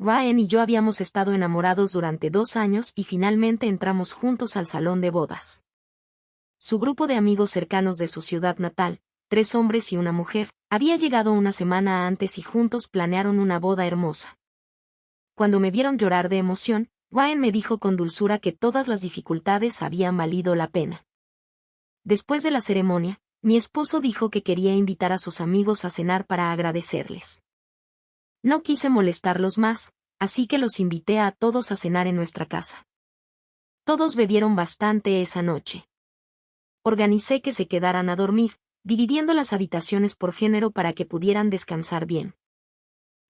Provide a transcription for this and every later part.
Ryan y yo habíamos estado enamorados durante 2 años y finalmente entramos juntos al salón de bodas. Su grupo de amigos cercanos de su ciudad natal, 3 hombres y una mujer, había llegado una semana antes y juntos planearon una boda hermosa. Cuando me vieron llorar de emoción, Ryan me dijo con dulzura que todas las dificultades habían valido la pena. Después de la ceremonia, mi esposo dijo que quería invitar a sus amigos a cenar para agradecerles. No quise molestarlos más, así que los invité a todos a cenar en nuestra casa. Todos bebieron bastante esa noche. Organicé que se quedaran a dormir, dividiendo las habitaciones por género para que pudieran descansar bien.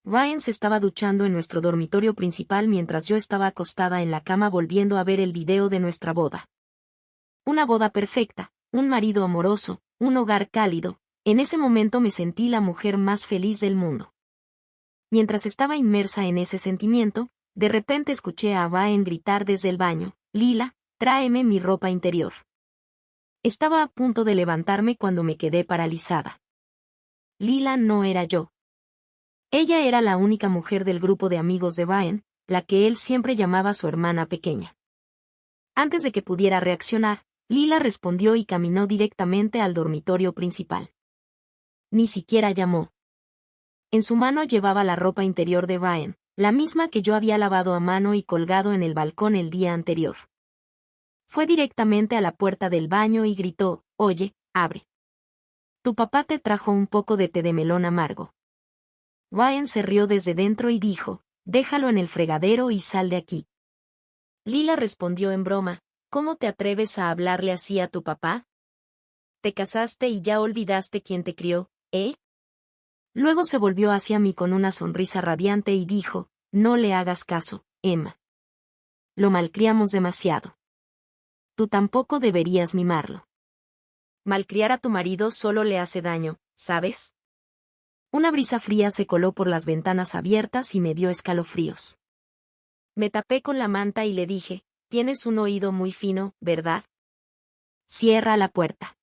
Ryan se estaba duchando en nuestro dormitorio principal mientras yo estaba acostada en la cama volviendo a ver el video de nuestra boda. Una boda perfecta, un marido amoroso, un hogar cálido. En ese momento me sentí la mujer más feliz del mundo. Mientras estaba inmersa en ese sentimiento, de repente escuché a Ryan gritar desde el baño: «Lila, tráeme mi ropa interior». Estaba a punto de levantarme cuando me quedé paralizada. Lila no era yo. Ella era la única mujer del grupo de amigos de Ryan, la que él siempre llamaba su hermana pequeña. Antes de que pudiera reaccionar, Lila respondió y caminó directamente al dormitorio principal. Ni siquiera llamó. En su mano llevaba la ropa interior de Ryan, la misma que yo había lavado a mano y colgado en el balcón el día anterior. Fue directamente a la puerta del baño y gritó: «Oye, abre. Tu papá te trajo un poco de té de melón amargo». Ryan se rió desde dentro y dijo: «Déjalo en el fregadero y sal de aquí». Lila respondió en broma: «¿Cómo te atreves a hablarle así a tu papá? Te casaste y ya olvidaste quién te crió, ¿eh?». Luego se volvió hacia mí con una sonrisa radiante y dijo: «No le hagas caso, Emma. Lo malcriamos demasiado. Tú tampoco deberías mimarlo. Malcriar a tu marido solo le hace daño, ¿sabes?». Una brisa fría se coló por las ventanas abiertas y me dio escalofríos. Me tapé con la manta y le dije: «Tienes un oído muy fino, ¿verdad? Cierra la puerta».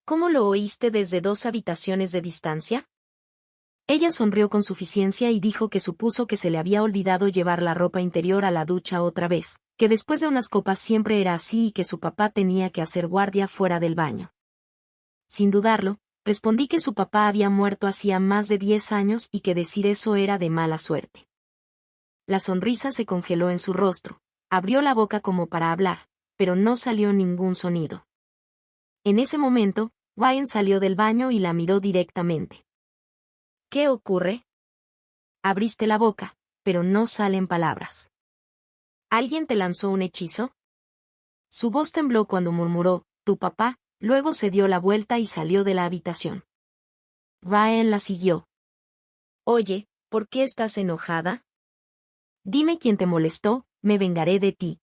«¿Cómo lo oíste desde 2 habitaciones de distancia?». Ella sonrió con suficiencia y dijo que supuso que se le había olvidado llevar la ropa interior a la ducha otra vez, que después de unas copas siempre era así y que su papá tenía que hacer guardia fuera del baño. Sin dudarlo, respondí que su papá había muerto hacía más de 10 años y que decir eso era de mala suerte. La sonrisa se congeló en su rostro, abrió la boca como para hablar, pero no salió ningún sonido. En ese momento, Ryan salió del baño y la miró directamente. «¿Qué ocurre? Abriste la boca, pero no salen palabras. ¿Alguien te lanzó un hechizo?». Su voz tembló cuando murmuró: «Tu papá», luego se dio la vuelta y salió de la habitación. Ryan la siguió. «Oye, ¿por qué estás enojada? Dime quién te molestó, me vengaré de ti».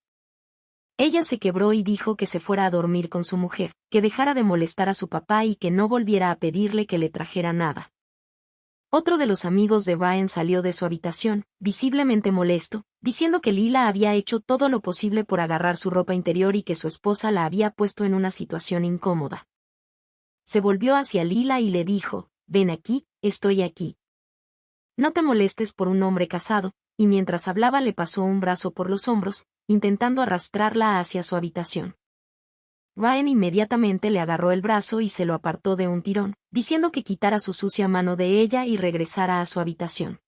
Ella se quebró y dijo que se fuera a dormir con su mujer, que dejara de molestar a su papá y que no volviera a pedirle que le trajera nada. Otro de los amigos de Ryan salió de su habitación, visiblemente molesto, diciendo que Lila había hecho todo lo posible por agarrar su ropa interior y que su esposa la había puesto en una situación incómoda. Se volvió hacia Lila y le dijo: «Ven aquí, estoy aquí. No te molestes por un hombre casado», y mientras hablaba le pasó un brazo por los hombros, intentando arrastrarla hacia su habitación. Ryan inmediatamente le agarró el brazo y se lo apartó de un tirón, diciendo que quitara su sucia mano de ella y regresara a su habitación.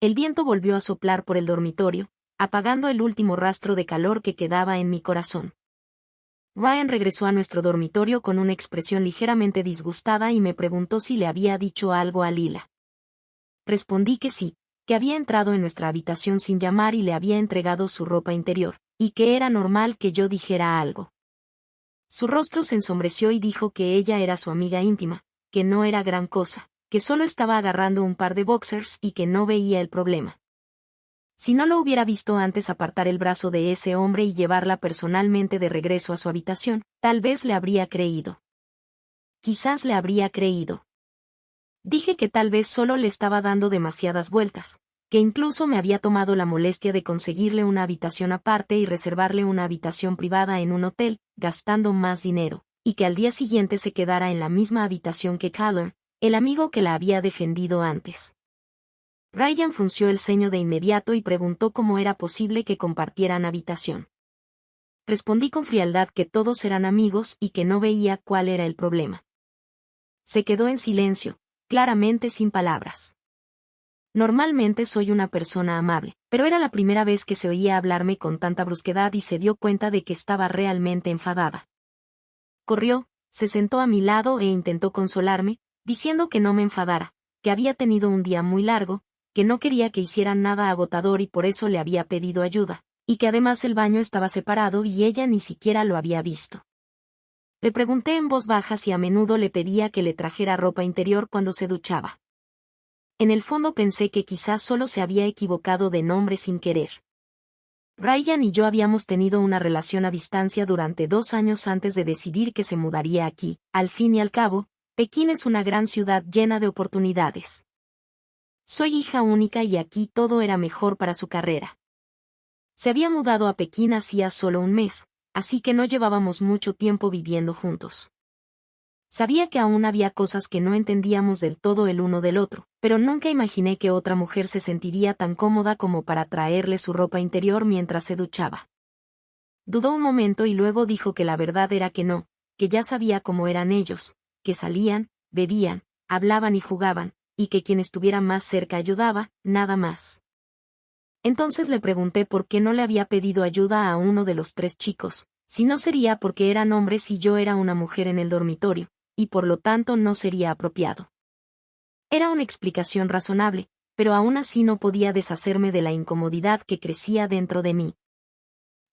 El viento volvió a soplar por el dormitorio, apagando el último rastro de calor que quedaba en mi corazón. Ryan regresó a nuestro dormitorio con una expresión ligeramente disgustada y me preguntó si le había dicho algo a Lila. Respondí que sí, que había entrado en nuestra habitación sin llamar y le había entregado su ropa interior, y que era normal que yo dijera algo. Su rostro se ensombreció y dijo que ella era su amiga íntima, que no era gran cosa, que solo estaba agarrando un par de boxers y que no veía el problema. Si no lo hubiera visto antes apartar el brazo de ese hombre y llevarla personalmente de regreso a su habitación, tal vez le habría creído. Quizás le habría creído. Dije que tal vez solo le estaba dando demasiadas vueltas, que incluso me había tomado la molestia de conseguirle una habitación aparte y reservarle una habitación privada en un hotel, gastando más dinero, y que al día siguiente se quedara en la misma habitación que Tyler, el amigo que la había defendido antes. Ryan frunció el ceño de inmediato y preguntó cómo era posible que compartieran habitación. Respondí con frialdad que todos eran amigos y que no veía cuál era el problema. Se quedó en silencio, claramente sin palabras. Normalmente soy una persona amable, pero era la primera vez que se oía hablarme con tanta brusquedad y se dio cuenta de que estaba realmente enfadada. Corrió, se sentó a mi lado e intentó consolarme, diciendo que no me enfadara, que había tenido un día muy largo, que no quería que hiciera nada agotador y por eso le había pedido ayuda, y que además el baño estaba separado y ella ni siquiera lo había visto. Le pregunté en voz baja si a menudo le pedía que le trajera ropa interior cuando se duchaba. En el fondo pensé que quizás solo se había equivocado de nombre sin querer. Ryan y yo habíamos tenido una relación a distancia durante 2 años antes de decidir que se mudaría aquí. Al fin y al cabo, Pekín es una gran ciudad llena de oportunidades. Soy hija única y aquí todo era mejor para su carrera. Se había mudado a Pekín hacía solo un mes, así que no llevábamos mucho tiempo viviendo juntos. Sabía que aún había cosas que no entendíamos del todo el uno del otro, pero nunca imaginé que otra mujer se sentiría tan cómoda como para traerle su ropa interior mientras se duchaba. Dudó un momento y luego dijo que la verdad era que no, que ya sabía cómo eran ellos, que salían, bebían, hablaban y jugaban, y que quien estuviera más cerca ayudaba, nada más. Entonces le pregunté por qué no le había pedido ayuda a uno de los 3 chicos, si no sería porque eran hombres y yo era una mujer en el dormitorio, y por lo tanto no sería apropiado. Era una explicación razonable, pero aún así no podía deshacerme de la incomodidad que crecía dentro de mí.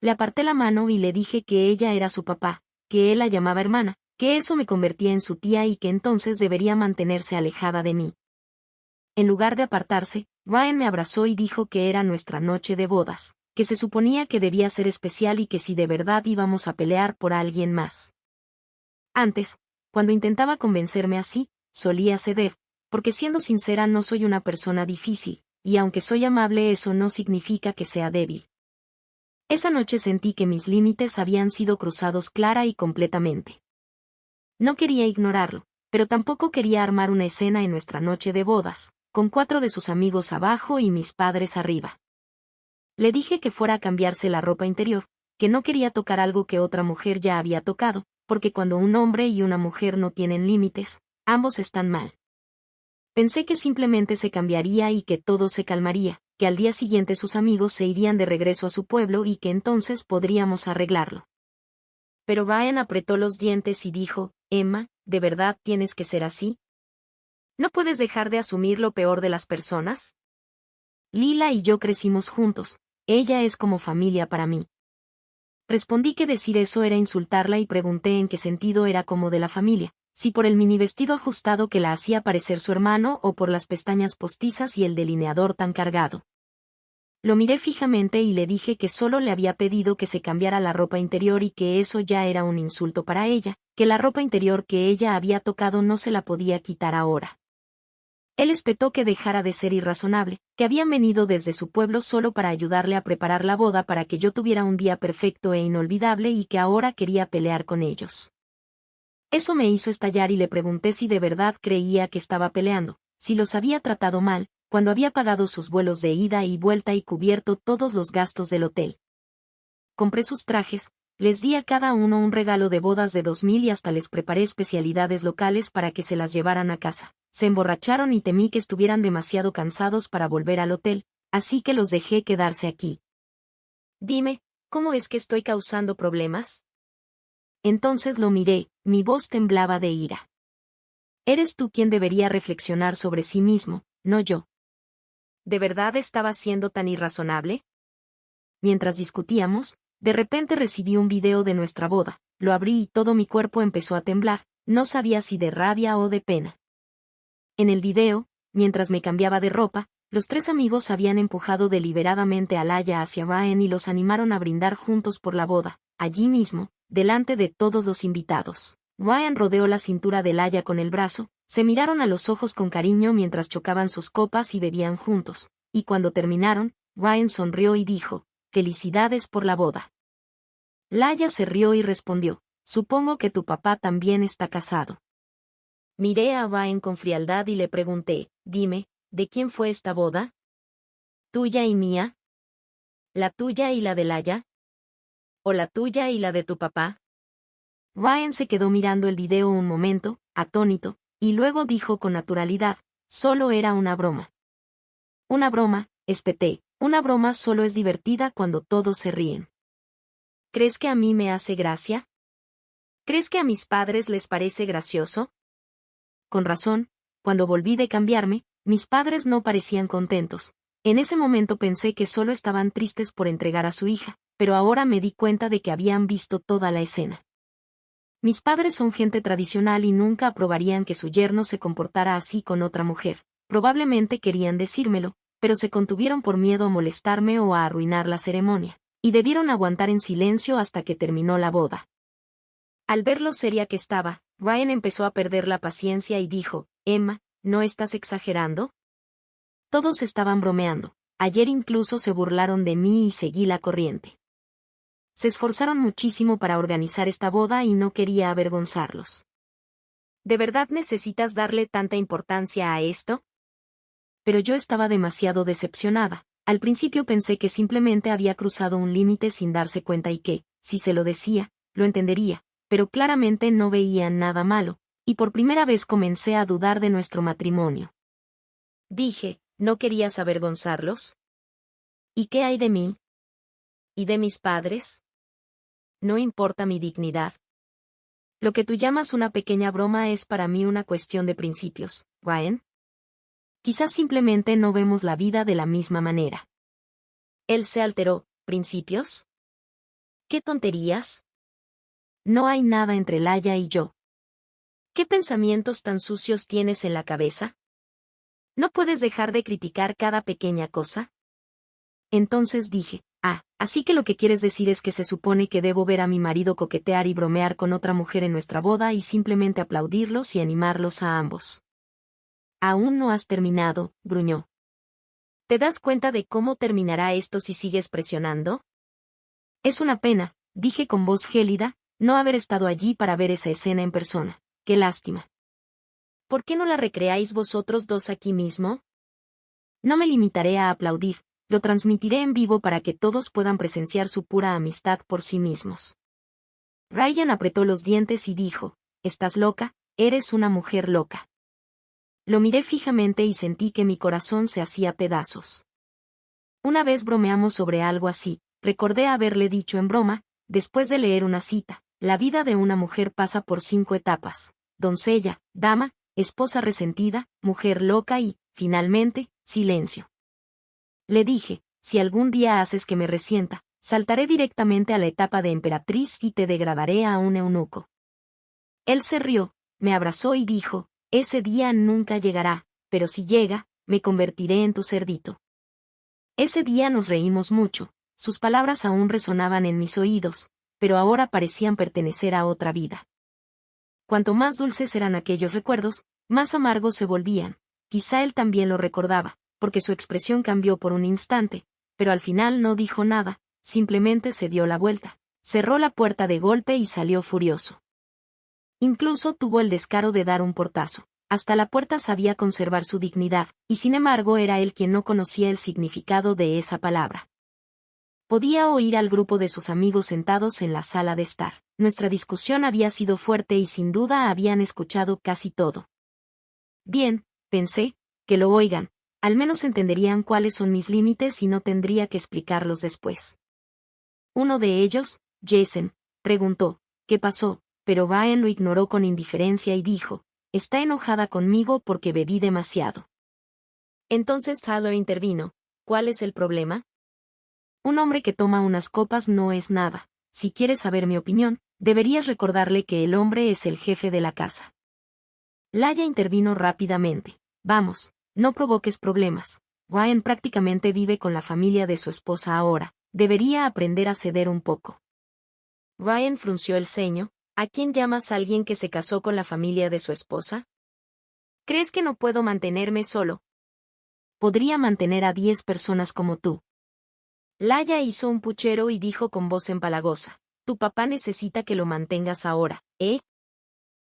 Le aparté la mano y le dije que ella era su papá, que él la llamaba hermana, que eso me convertía en su tía y que entonces debería mantenerse alejada de mí. En lugar de apartarse, Ryan me abrazó y dijo que era nuestra noche de bodas, que se suponía que debía ser especial y que si de verdad íbamos a pelear por alguien más. Antes, cuando intentaba convencerme así, solía ceder, porque siendo sincera no soy una persona difícil, y aunque soy amable eso no significa que sea débil. Esa noche sentí que mis límites habían sido cruzados clara y completamente. No quería ignorarlo, pero tampoco quería armar una escena en nuestra noche de bodas, con 4 de sus amigos abajo y mis padres arriba. Le dije que fuera a cambiarse la ropa interior, que no quería tocar algo que otra mujer ya había tocado, porque cuando un hombre y una mujer no tienen límites, ambos están mal. Pensé que simplemente se cambiaría y que todo se calmaría, que al día siguiente sus amigos se irían de regreso a su pueblo y que entonces podríamos arreglarlo. Pero Ryan apretó los dientes y dijo, Emma, ¿de verdad tienes que ser así? ¿No puedes dejar de asumir lo peor de las personas? Lila y yo crecimos juntos, ella es como familia para mí. Respondí que decir eso era insultarla y pregunté en qué sentido era como de la familia, si por el mini vestido ajustado que la hacía parecer su hermano o por las pestañas postizas y el delineador tan cargado. Lo miré fijamente y le dije que solo le había pedido que se cambiara la ropa interior y que eso ya era un insulto para ella, que la ropa interior que ella había tocado no se la podía quitar ahora. Él espetó que dejara de ser irrazonable, que habían venido desde su pueblo solo para ayudarle a preparar la boda para que yo tuviera un día perfecto e inolvidable y que ahora quería pelear con ellos. Eso me hizo estallar y le pregunté si de verdad creía que estaba peleando, si los había tratado mal, cuando había pagado sus vuelos de ida y vuelta y cubierto todos los gastos del hotel. Compré sus trajes, les di a cada uno un regalo de bodas de 2000 y hasta les preparé especialidades locales para que se las llevaran a casa. Se emborracharon y temí que estuvieran demasiado cansados para volver al hotel, así que los dejé quedarse aquí. Dime, ¿cómo es que estoy causando problemas? Entonces lo miré, mi voz temblaba de ira. Eres tú quien debería reflexionar sobre sí mismo, no yo. ¿De verdad estaba siendo tan irrazonable? Mientras discutíamos, de repente recibí un video de nuestra boda, lo abrí y todo mi cuerpo empezó a temblar, no sabía si de rabia o de pena. En el video, mientras me cambiaba de ropa, los 3 amigos habían empujado deliberadamente a Laia hacia Ryan y los animaron a brindar juntos por la boda, allí mismo, delante de todos los invitados. Ryan rodeó la cintura de Laia con el brazo, se miraron a los ojos con cariño mientras chocaban sus copas y bebían juntos, y cuando terminaron, Ryan sonrió y dijo, «Felicidades por la boda». Laia se rió y respondió, «Supongo que tu papá también está casado». Miré a Ryan con frialdad y le pregunté, «Dime, ¿De quién fue esta boda? ¿Tuya y mía? ¿La tuya y la de Laia? ¿O la tuya y la de tu papá? Ryan se quedó mirando el video un momento, atónito, y luego dijo con naturalidad, solo era una broma. Una broma, espeté, una broma solo es divertida cuando todos se ríen. ¿Crees que a mí me hace gracia? ¿Crees que a mis padres les parece gracioso? Con razón, cuando volví de cambiarme, mis padres no parecían contentos. En ese momento pensé que solo estaban tristes por entregar a su hija, pero ahora me di cuenta de que habían visto toda la escena. Mis padres son gente tradicional y nunca aprobarían que su yerno se comportara así con otra mujer. Probablemente querían decírmelo, pero se contuvieron por miedo a molestarme o a arruinar la ceremonia, y debieron aguantar en silencio hasta que terminó la boda. Al ver lo seria que estaba, Ryan empezó a perder la paciencia y dijo, Emma, ¿no estás exagerando? Todos estaban bromeando. Ayer incluso se burlaron de mí y seguí la corriente. Se esforzaron muchísimo para organizar esta boda y no quería avergonzarlos. ¿De verdad necesitas darle tanta importancia a esto? Pero yo estaba demasiado decepcionada. Al principio pensé que simplemente había cruzado un límite sin darse cuenta y que, si se lo decía, lo entendería, pero claramente no veía nada malo, y por primera vez comencé a dudar de nuestro matrimonio. Dije, ¿no querías avergonzarlos? ¿Y qué hay de mí? ¿Y de mis padres? ¿No importa mi dignidad? Lo que tú llamas una pequeña broma es para mí una cuestión de principios, Ryan. Quizás simplemente no vemos la vida de la misma manera. Él se alteró. ¿Principios? ¿Qué tonterías? No hay nada entre Laia y yo. ¿Qué pensamientos tan sucios tienes en la cabeza? ¿No puedes dejar de criticar cada pequeña cosa? Entonces dije, así que lo que quieres decir es que se supone que debo ver a mi marido coquetear y bromear con otra mujer en nuestra boda y simplemente aplaudirlos y animarlos a ambos. Aún no has terminado, gruñó. ¿Te das cuenta de cómo terminará esto si sigues presionando? Es una pena, dije con voz gélida, no haber estado allí para ver esa escena en persona. Qué lástima. ¿Por qué no la recreáis vosotros dos aquí mismo? No me limitaré a aplaudir, lo transmitiré en vivo para que todos puedan presenciar su pura amistad por sí mismos. Ryan apretó los dientes y dijo, ¿estás loca? Eres una mujer loca. Lo miré fijamente y sentí que mi corazón se hacía pedazos. Una vez bromeamos sobre algo así, recordé haberle dicho en broma, después de leer una cita, la vida de una mujer pasa por 5 etapas: doncella, dama, esposa resentida, mujer loca y, finalmente, silencio. Le dije, si algún día haces que me resienta, saltaré directamente a la etapa de emperatriz y te degradaré a un eunuco. Él se rió, me abrazó y dijo, ese día nunca llegará, pero si llega, me convertiré en tu cerdito. Ese día nos reímos mucho, sus palabras aún resonaban en mis oídos, pero ahora parecían pertenecer a otra vida. Cuanto más dulces eran aquellos recuerdos, más amargos se volvían. Quizá él también lo recordaba, porque su expresión cambió por un instante, pero al final no dijo nada, simplemente se dio la vuelta, cerró la puerta de golpe y salió furioso. Incluso tuvo el descaro de dar un portazo. Hasta la puerta sabía conservar su dignidad, y sin embargo era él quien no conocía el significado de esa palabra. Podía oír al grupo de sus amigos sentados en la sala de estar. Nuestra discusión había sido fuerte y sin duda habían escuchado casi todo. Bien, pensé, que lo oigan, al menos entenderían cuáles son mis límites y no tendría que explicarlos después. Uno de ellos, Jason, preguntó, ¿qué pasó? Pero Ryan lo ignoró con indiferencia y dijo, está enojada conmigo porque bebí demasiado. Entonces Tyler intervino, ¿cuál es el problema? Un hombre que toma unas copas no es nada. Si quieres saber mi opinión, deberías recordarle que el hombre es el jefe de la casa. Laia intervino rápidamente. Vamos, no provoques problemas. Ryan prácticamente vive con la familia de su esposa ahora. Debería aprender a ceder un poco. Ryan frunció el ceño. ¿A quién llamas a alguien que se casó con la familia de su esposa? ¿Crees que no puedo mantenerme solo? Podría mantener a 10 personas como tú. Laia hizo un puchero y dijo con voz empalagosa, tu papá necesita que lo mantengas ahora, ¿eh?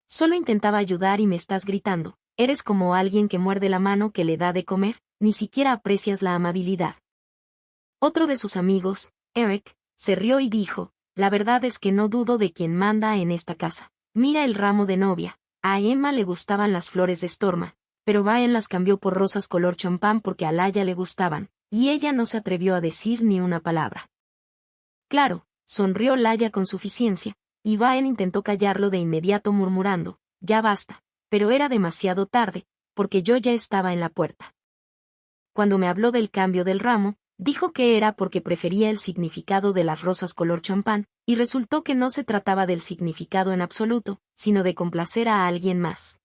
Solo intentaba ayudar y me estás gritando, eres como alguien que muerde la mano que le da de comer, ni siquiera aprecias la amabilidad. Otro de sus amigos, Eric, se rió y dijo, la verdad es que no dudo de quien manda en esta casa. Mira el ramo de novia. A Emma le gustaban las flores de Storma, pero Brian las cambió por rosas color champán porque a Laia le gustaban, y ella no se atrevió a decir ni una palabra. Claro, sonrió Laia con suficiencia, y Brian intentó callarlo de inmediato murmurando, ya basta, pero era demasiado tarde, porque yo ya estaba en la puerta. Cuando me habló del cambio del ramo, dijo que era porque prefería el significado de las rosas color champán, y resultó que no se trataba del significado en absoluto, sino de complacer a alguien más.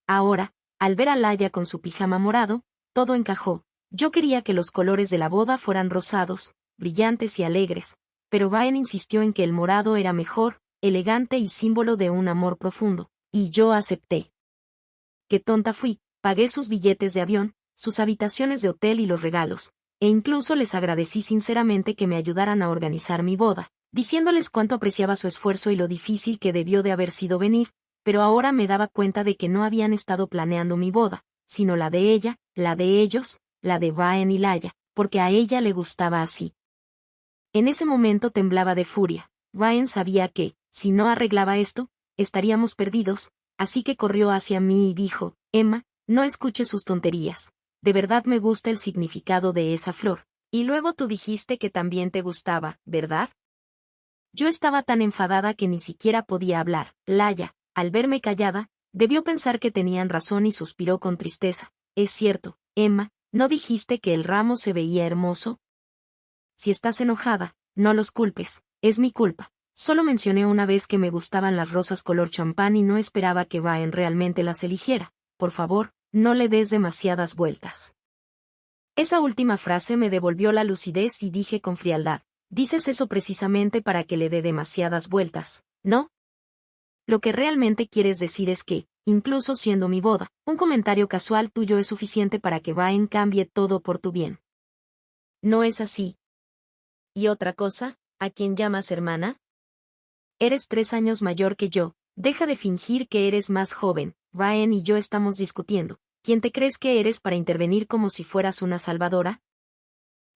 Ahora, al ver a Laia con su pijama morado, todo encajó. Yo quería que los colores de la boda fueran rosados, brillantes y alegres, pero Brian insistió en que el morado era mejor, elegante y símbolo de un amor profundo, y yo acepté. Qué tonta fui, pagué sus billetes de avión, sus habitaciones de hotel y los regalos, e incluso les agradecí sinceramente que me ayudaran a organizar mi boda, diciéndoles cuánto apreciaba su esfuerzo y lo difícil que debió de haber sido venir, pero ahora me daba cuenta de que no habían estado planeando mi boda, sino la de ella, la de ellos, la de Brian y Laia, porque a ella le gustaba así. En ese momento temblaba de furia. Brian sabía que, si no arreglaba esto, estaríamos perdidos, así que corrió hacia mí y dijo, Emma, no escuches sus tonterías. De verdad me gusta el significado de esa flor. Y luego tú dijiste que también te gustaba, ¿verdad? Yo estaba tan enfadada que ni siquiera podía hablar. Laia, al verme callada, debió pensar que tenían razón y suspiró con tristeza. Es cierto, Emma, ¿no dijiste que el ramo se veía hermoso? Si estás enojada, no los culpes, es mi culpa. Solo mencioné una vez que me gustaban las rosas color champán y no esperaba que Brian realmente las eligiera. Por favor, no le des demasiadas vueltas. Esa última frase me devolvió la lucidez y dije con frialdad, dices eso precisamente para que le dé demasiadas vueltas, ¿no? Lo que realmente quieres decir es que, incluso siendo mi boda, un comentario casual tuyo es suficiente para que Brian cambie todo por tu bien. No es así. ¿Y otra cosa? ¿A quién llamas hermana? Eres 3 años mayor que yo, deja de fingir que eres más joven, Brian y yo estamos discutiendo. ¿Quién te crees que eres para intervenir como si fueras una salvadora?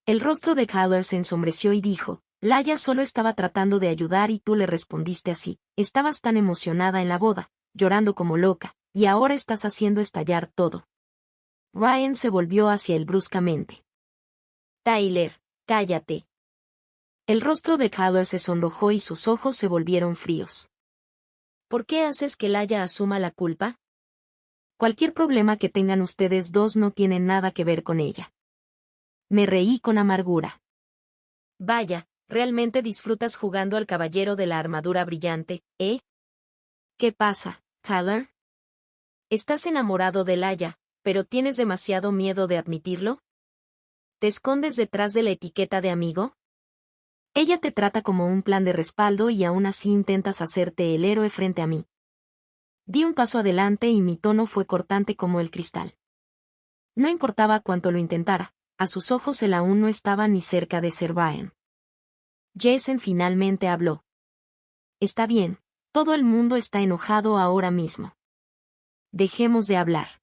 El rostro de Kyler se ensombreció y dijo, Laia solo estaba tratando de ayudar y tú le respondiste así, estabas tan emocionada en la boda, llorando como loca, y ahora estás haciendo estallar todo. Brian se volvió hacia él bruscamente. Tyler, cállate. El rostro de Kyler se sonrojó y sus ojos se volvieron fríos. ¿Por qué haces que Laia asuma la culpa? Cualquier problema que tengan ustedes dos no tiene nada que ver con ella. Me reí con amargura. Vaya, realmente disfrutas jugando al caballero de la armadura brillante, ¿eh? ¿Qué pasa, Tyler? Estás enamorado de Laia, pero tienes demasiado miedo de admitirlo. ¿Te escondes detrás de la etiqueta de amigo? Ella te trata como un plan de respaldo y aún así intentas hacerte el héroe frente a mí. Di un paso adelante y mi tono fue cortante como el cristal. No importaba cuánto lo intentara, a sus ojos él aún no estaba ni cerca de ser Brian. Jason finalmente habló. Está bien, todo el mundo está enojado ahora mismo. Dejemos de hablar.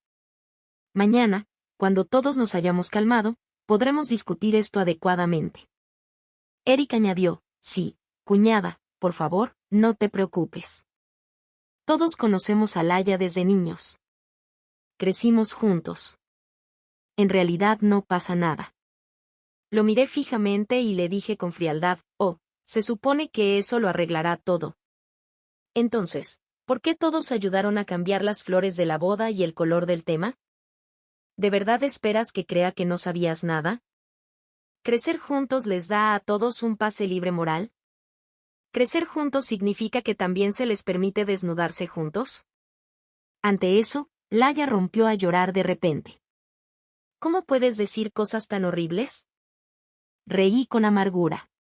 Mañana, cuando todos nos hayamos calmado, podremos discutir esto adecuadamente. Eric añadió, sí, cuñada, por favor, no te preocupes. Todos conocemos a Laia desde niños. Crecimos juntos. En realidad no pasa nada. Lo miré fijamente y le dije con frialdad, oh, se supone que eso lo arreglará todo. Entonces, ¿por qué todos ayudaron a cambiar las flores de la boda y el color del tema? ¿De verdad esperas que crea que no sabías nada? ¿Crecer juntos les da a todos un pase libre moral? ¿Crecer juntos significa que también se les permite desnudarse juntos? Ante eso, Laia rompió a llorar de repente. ¿Cómo puedes decir cosas tan horribles? Reí con amargura.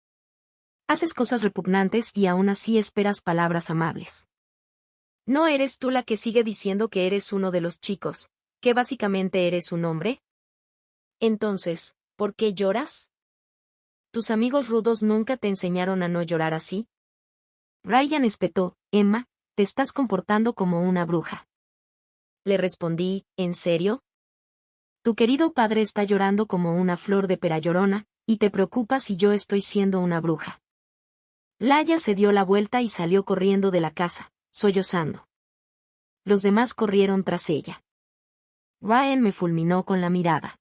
Haces cosas repugnantes y aún así esperas palabras amables. ¿No eres tú la que sigue diciendo que eres uno de los chicos, que básicamente eres un hombre? Entonces, ¿por qué lloras? ¿Tus amigos rudos nunca te enseñaron a no llorar así? Ryan espetó, Emma, te estás comportando como una bruja. Le respondí, ¿en serio? Tu querido padre está llorando como una flor de pera llorona, y te preocupa si yo estoy siendo una bruja. Laia se dio la vuelta y salió corriendo de la casa, sollozando. Los demás corrieron tras ella. Ryan me fulminó con la mirada.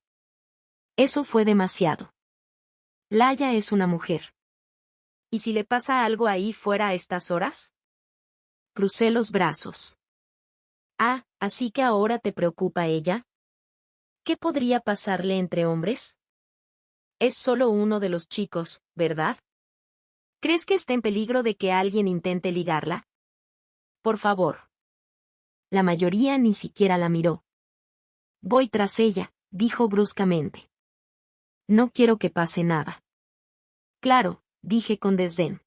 Eso fue demasiado. Laia es una mujer. ¿Y si le pasa algo ahí fuera a estas horas? Crucé los brazos. Ah, ¿así que ahora te preocupa ella? ¿Qué podría pasarle entre hombres? Es solo uno de los chicos, ¿verdad? ¿Crees que está en peligro de que alguien intente ligarla? Por favor. La mayoría ni siquiera la miró. Voy tras ella, dijo bruscamente. No quiero que pase nada. Claro, dije con desdén.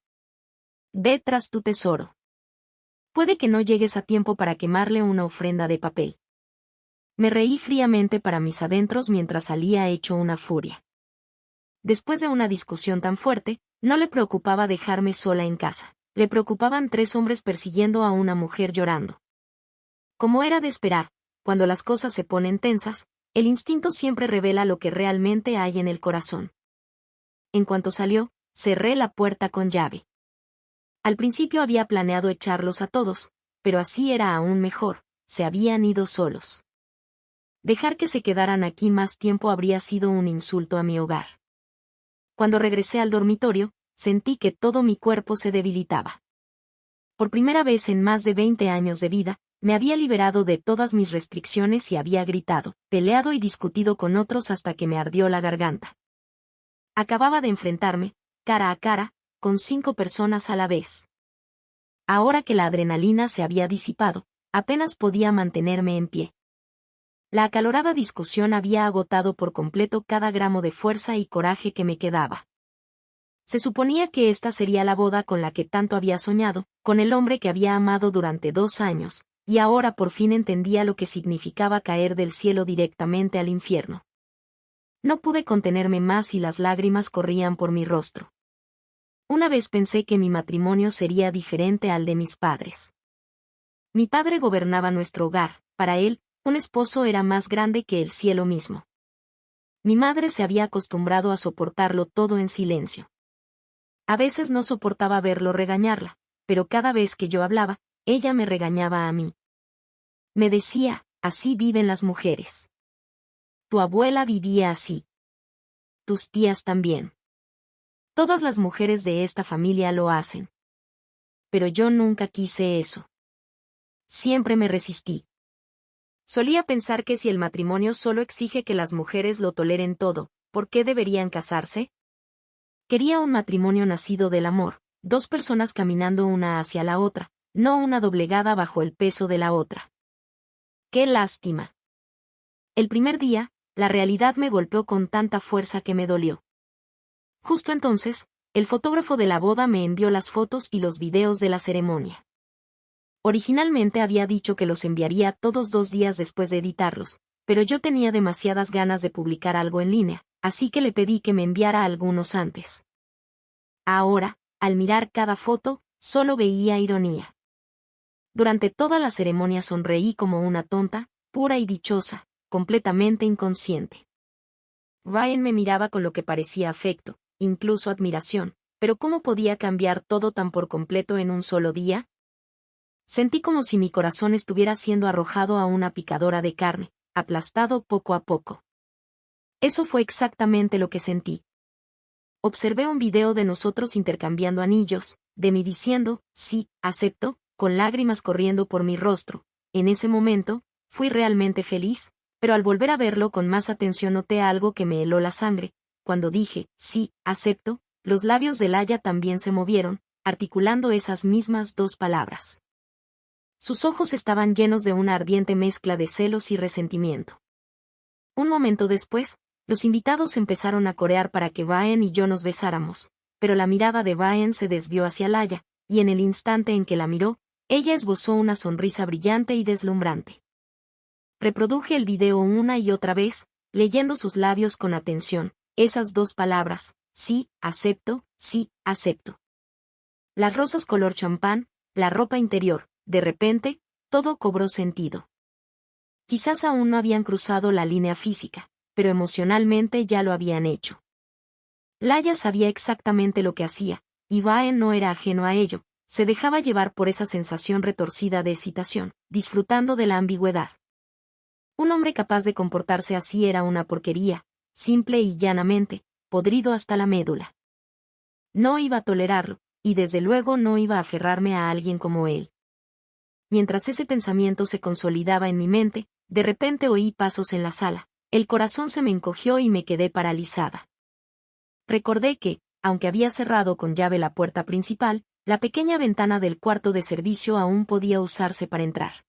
Ve tras tu tesoro. Puede que no llegues a tiempo para quemarle una ofrenda de papel. Me reí fríamente para mis adentros mientras salía hecho una furia. Después de una discusión tan fuerte, no le preocupaba dejarme sola en casa. Le preocupaban 3 hombres persiguiendo a una mujer llorando. Como era de esperar, cuando las cosas se ponen tensas, el instinto siempre revela lo que realmente hay en el corazón. En cuanto salió, cerré la puerta con llave. Al principio había planeado echarlos a todos, pero así era aún mejor, se habían ido solos. Dejar que se quedaran aquí más tiempo habría sido un insulto a mi hogar. Cuando regresé al dormitorio, sentí que todo mi cuerpo se debilitaba. Por primera vez en más de 20 años de vida, me había liberado de todas mis restricciones y había gritado, peleado y discutido con otros hasta que me ardió la garganta. Acababa de enfrentarme, cara a cara, con 5 personas a la vez. Ahora que la adrenalina se había disipado, apenas podía mantenerme en pie. La acalorada discusión había agotado por completo cada gramo de fuerza y coraje que me quedaba. Se suponía que esta sería la boda con la que tanto había soñado, con el hombre que había amado durante 2 años, y ahora por fin entendía lo que significaba caer del cielo directamente al infierno. No pude contenerme más y las lágrimas corrían por mi rostro. Una vez pensé que mi matrimonio sería diferente al de mis padres. Mi padre gobernaba nuestro hogar, para él, un esposo era más grande que el cielo mismo. Mi madre se había acostumbrado a soportarlo todo en silencio. A veces no soportaba verlo regañarla, pero cada vez que yo hablaba, ella me regañaba a mí. Me decía, así viven las mujeres. Tu abuela vivía así. Tus tías también. Todas las mujeres de esta familia lo hacen. Pero yo nunca quise eso. Siempre me resistí. Solía pensar que si el matrimonio solo exige que las mujeres lo toleren todo, ¿por qué deberían casarse? Quería un matrimonio nacido del amor, 2 personas caminando una hacia la otra, no una doblegada bajo el peso de la otra. ¡Qué lástima! El primer día, la realidad me golpeó con tanta fuerza que me dolió. Justo entonces, el fotógrafo de la boda me envió las fotos y los videos de la ceremonia. Originalmente había dicho que los enviaría todos 2 días después de editarlos, pero yo tenía demasiadas ganas de publicar algo en línea, así que le pedí que me enviara algunos antes. Ahora, al mirar cada foto, solo veía ironía. Durante toda la ceremonia sonreí como una tonta, pura y dichosa, completamente inconsciente. Ryan me miraba con lo que parecía afecto, incluso admiración, pero ¿cómo podía cambiar todo tan por completo en un solo día? Sentí como si mi corazón estuviera siendo arrojado a una picadora de carne, aplastado poco a poco. Eso fue exactamente lo que sentí. Observé un video de nosotros intercambiando anillos, de mí diciendo, sí, acepto, con lágrimas corriendo por mi rostro. En ese momento, fui realmente feliz, pero al volver a verlo con más atención noté algo que me heló la sangre. Cuando dije, sí, acepto, los labios de Laia también se movieron, articulando esas mismas 2 palabras. Sus ojos estaban llenos de una ardiente mezcla de celos y resentimiento. Un momento después, los invitados empezaron a corear para que Ryan y yo nos besáramos, pero la mirada de Ryan se desvió hacia Laia, y en el instante en que la miró, ella esbozó una sonrisa brillante y deslumbrante. Reproduje el video una y otra vez, leyendo sus labios con atención, esas 2 palabras, sí, acepto, sí, acepto. Las rosas color champán, la ropa interior, de repente, todo cobró sentido. Quizás aún no habían cruzado la línea física, pero emocionalmente ya lo habían hecho. Laia sabía exactamente lo que hacía, y Vaen no era ajeno a ello, se dejaba llevar por esa sensación retorcida de excitación, disfrutando de la ambigüedad. Un hombre capaz de comportarse así era una porquería, simple y llanamente, podrido hasta la médula. No iba a tolerarlo, y desde luego no iba a aferrarme a alguien como él. Mientras ese pensamiento se consolidaba en mi mente, de repente oí pasos en la sala, el corazón se me encogió y me quedé paralizada. Recordé que, aunque había cerrado con llave la puerta principal, la pequeña ventana del cuarto de servicio aún podía usarse para entrar.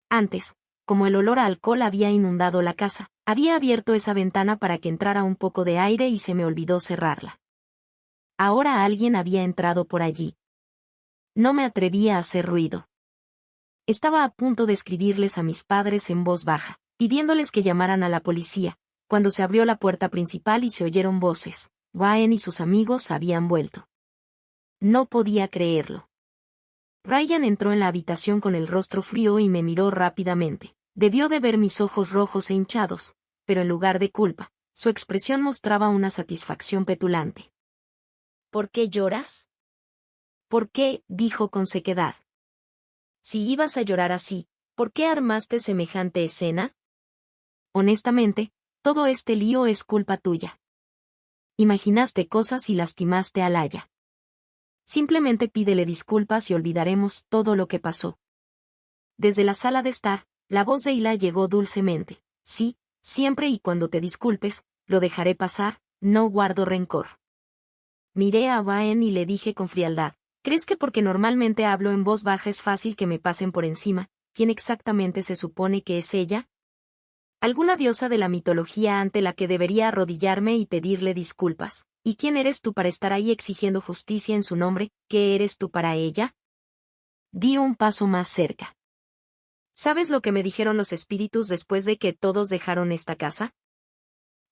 Antes, como el olor a alcohol había inundado la casa, había abierto esa ventana para que entrara un poco de aire y se me olvidó cerrarla. Ahora alguien había entrado por allí. No me atrevía a hacer ruido. Estaba a punto de escribirles a mis padres en voz baja, pidiéndoles que llamaran a la policía, cuando se abrió la puerta principal y se oyeron voces. Vaen y sus amigos habían vuelto. No podía creerlo. Ryan entró en la habitación con el rostro frío y me miró rápidamente. Debió de ver mis ojos rojos e hinchados, pero en lugar de culpa, su expresión mostraba una satisfacción petulante. ¿Por qué lloras? ¿Por qué? Dijo con sequedad. Si ibas a llorar así, ¿por qué armaste semejante escena? Honestamente, todo este lío es culpa tuya. Imaginaste cosas y lastimaste a Laia. Simplemente pídele disculpas y olvidaremos todo lo que pasó. Desde la sala de estar, la voz de Hila llegó dulcemente. Sí, siempre y cuando te disculpes, lo dejaré pasar, no guardo rencor. Miré a Vaen y le dije con frialdad, ¿crees que porque normalmente hablo en voz baja es fácil que me pasen por encima? ¿Quién exactamente se supone que es ella? ¿Alguna diosa de la mitología ante la que debería arrodillarme y pedirle disculpas? ¿Y quién eres tú para estar ahí exigiendo justicia en su nombre? ¿Qué eres tú para ella? Di un paso más cerca. ¿Sabes lo que me dijeron los espíritus después de que todos dejaron esta casa?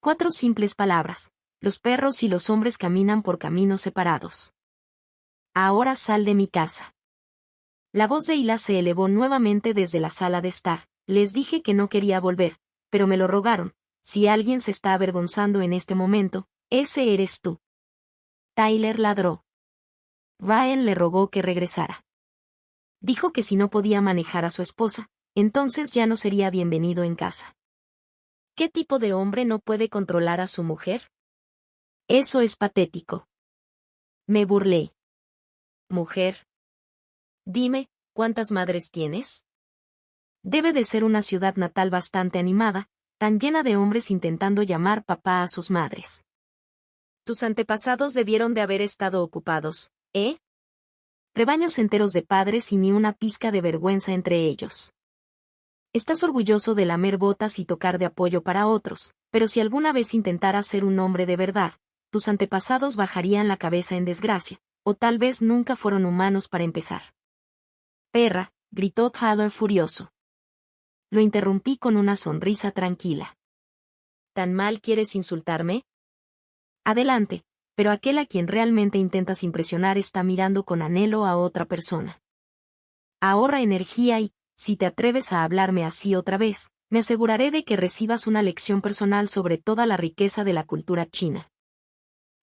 4 simples palabras. Los perros y los hombres caminan por caminos separados. Ahora sal de mi casa. La voz de Hila se elevó nuevamente desde la sala de estar. Les dije que no quería volver, pero me lo rogaron. Si alguien se está avergonzando en este momento, ese eres tú. Tyler ladró. Vaen le rogó que regresara. Dijo que si no podía manejar a su esposa, entonces ya no sería bienvenido en casa. ¿Qué tipo de hombre no puede controlar a su mujer? Eso es patético. Me burlé. Mujer. Dime, ¿cuántas madres tienes? Debe de ser una ciudad natal bastante animada, tan llena de hombres intentando llamar papá a sus madres. Tus antepasados debieron de haber estado ocupados, ¿eh? Rebaños enteros de padres y ni una pizca de vergüenza entre ellos. Estás orgulloso de lamer botas y tocar de apoyo para otros, pero si alguna vez intentaras ser un hombre de verdad, tus antepasados bajarían la cabeza en desgracia, o tal vez nunca fueron humanos para empezar. Perra, gritó Tyler furioso. Lo interrumpí con una sonrisa tranquila. ¿Tan mal quieres insultarme? Adelante, pero aquel a quien realmente intentas impresionar está mirando con anhelo a otra persona. Ahorra energía y, si te atreves a hablarme así otra vez, me aseguraré de que recibas una lección personal sobre toda la riqueza de la cultura china.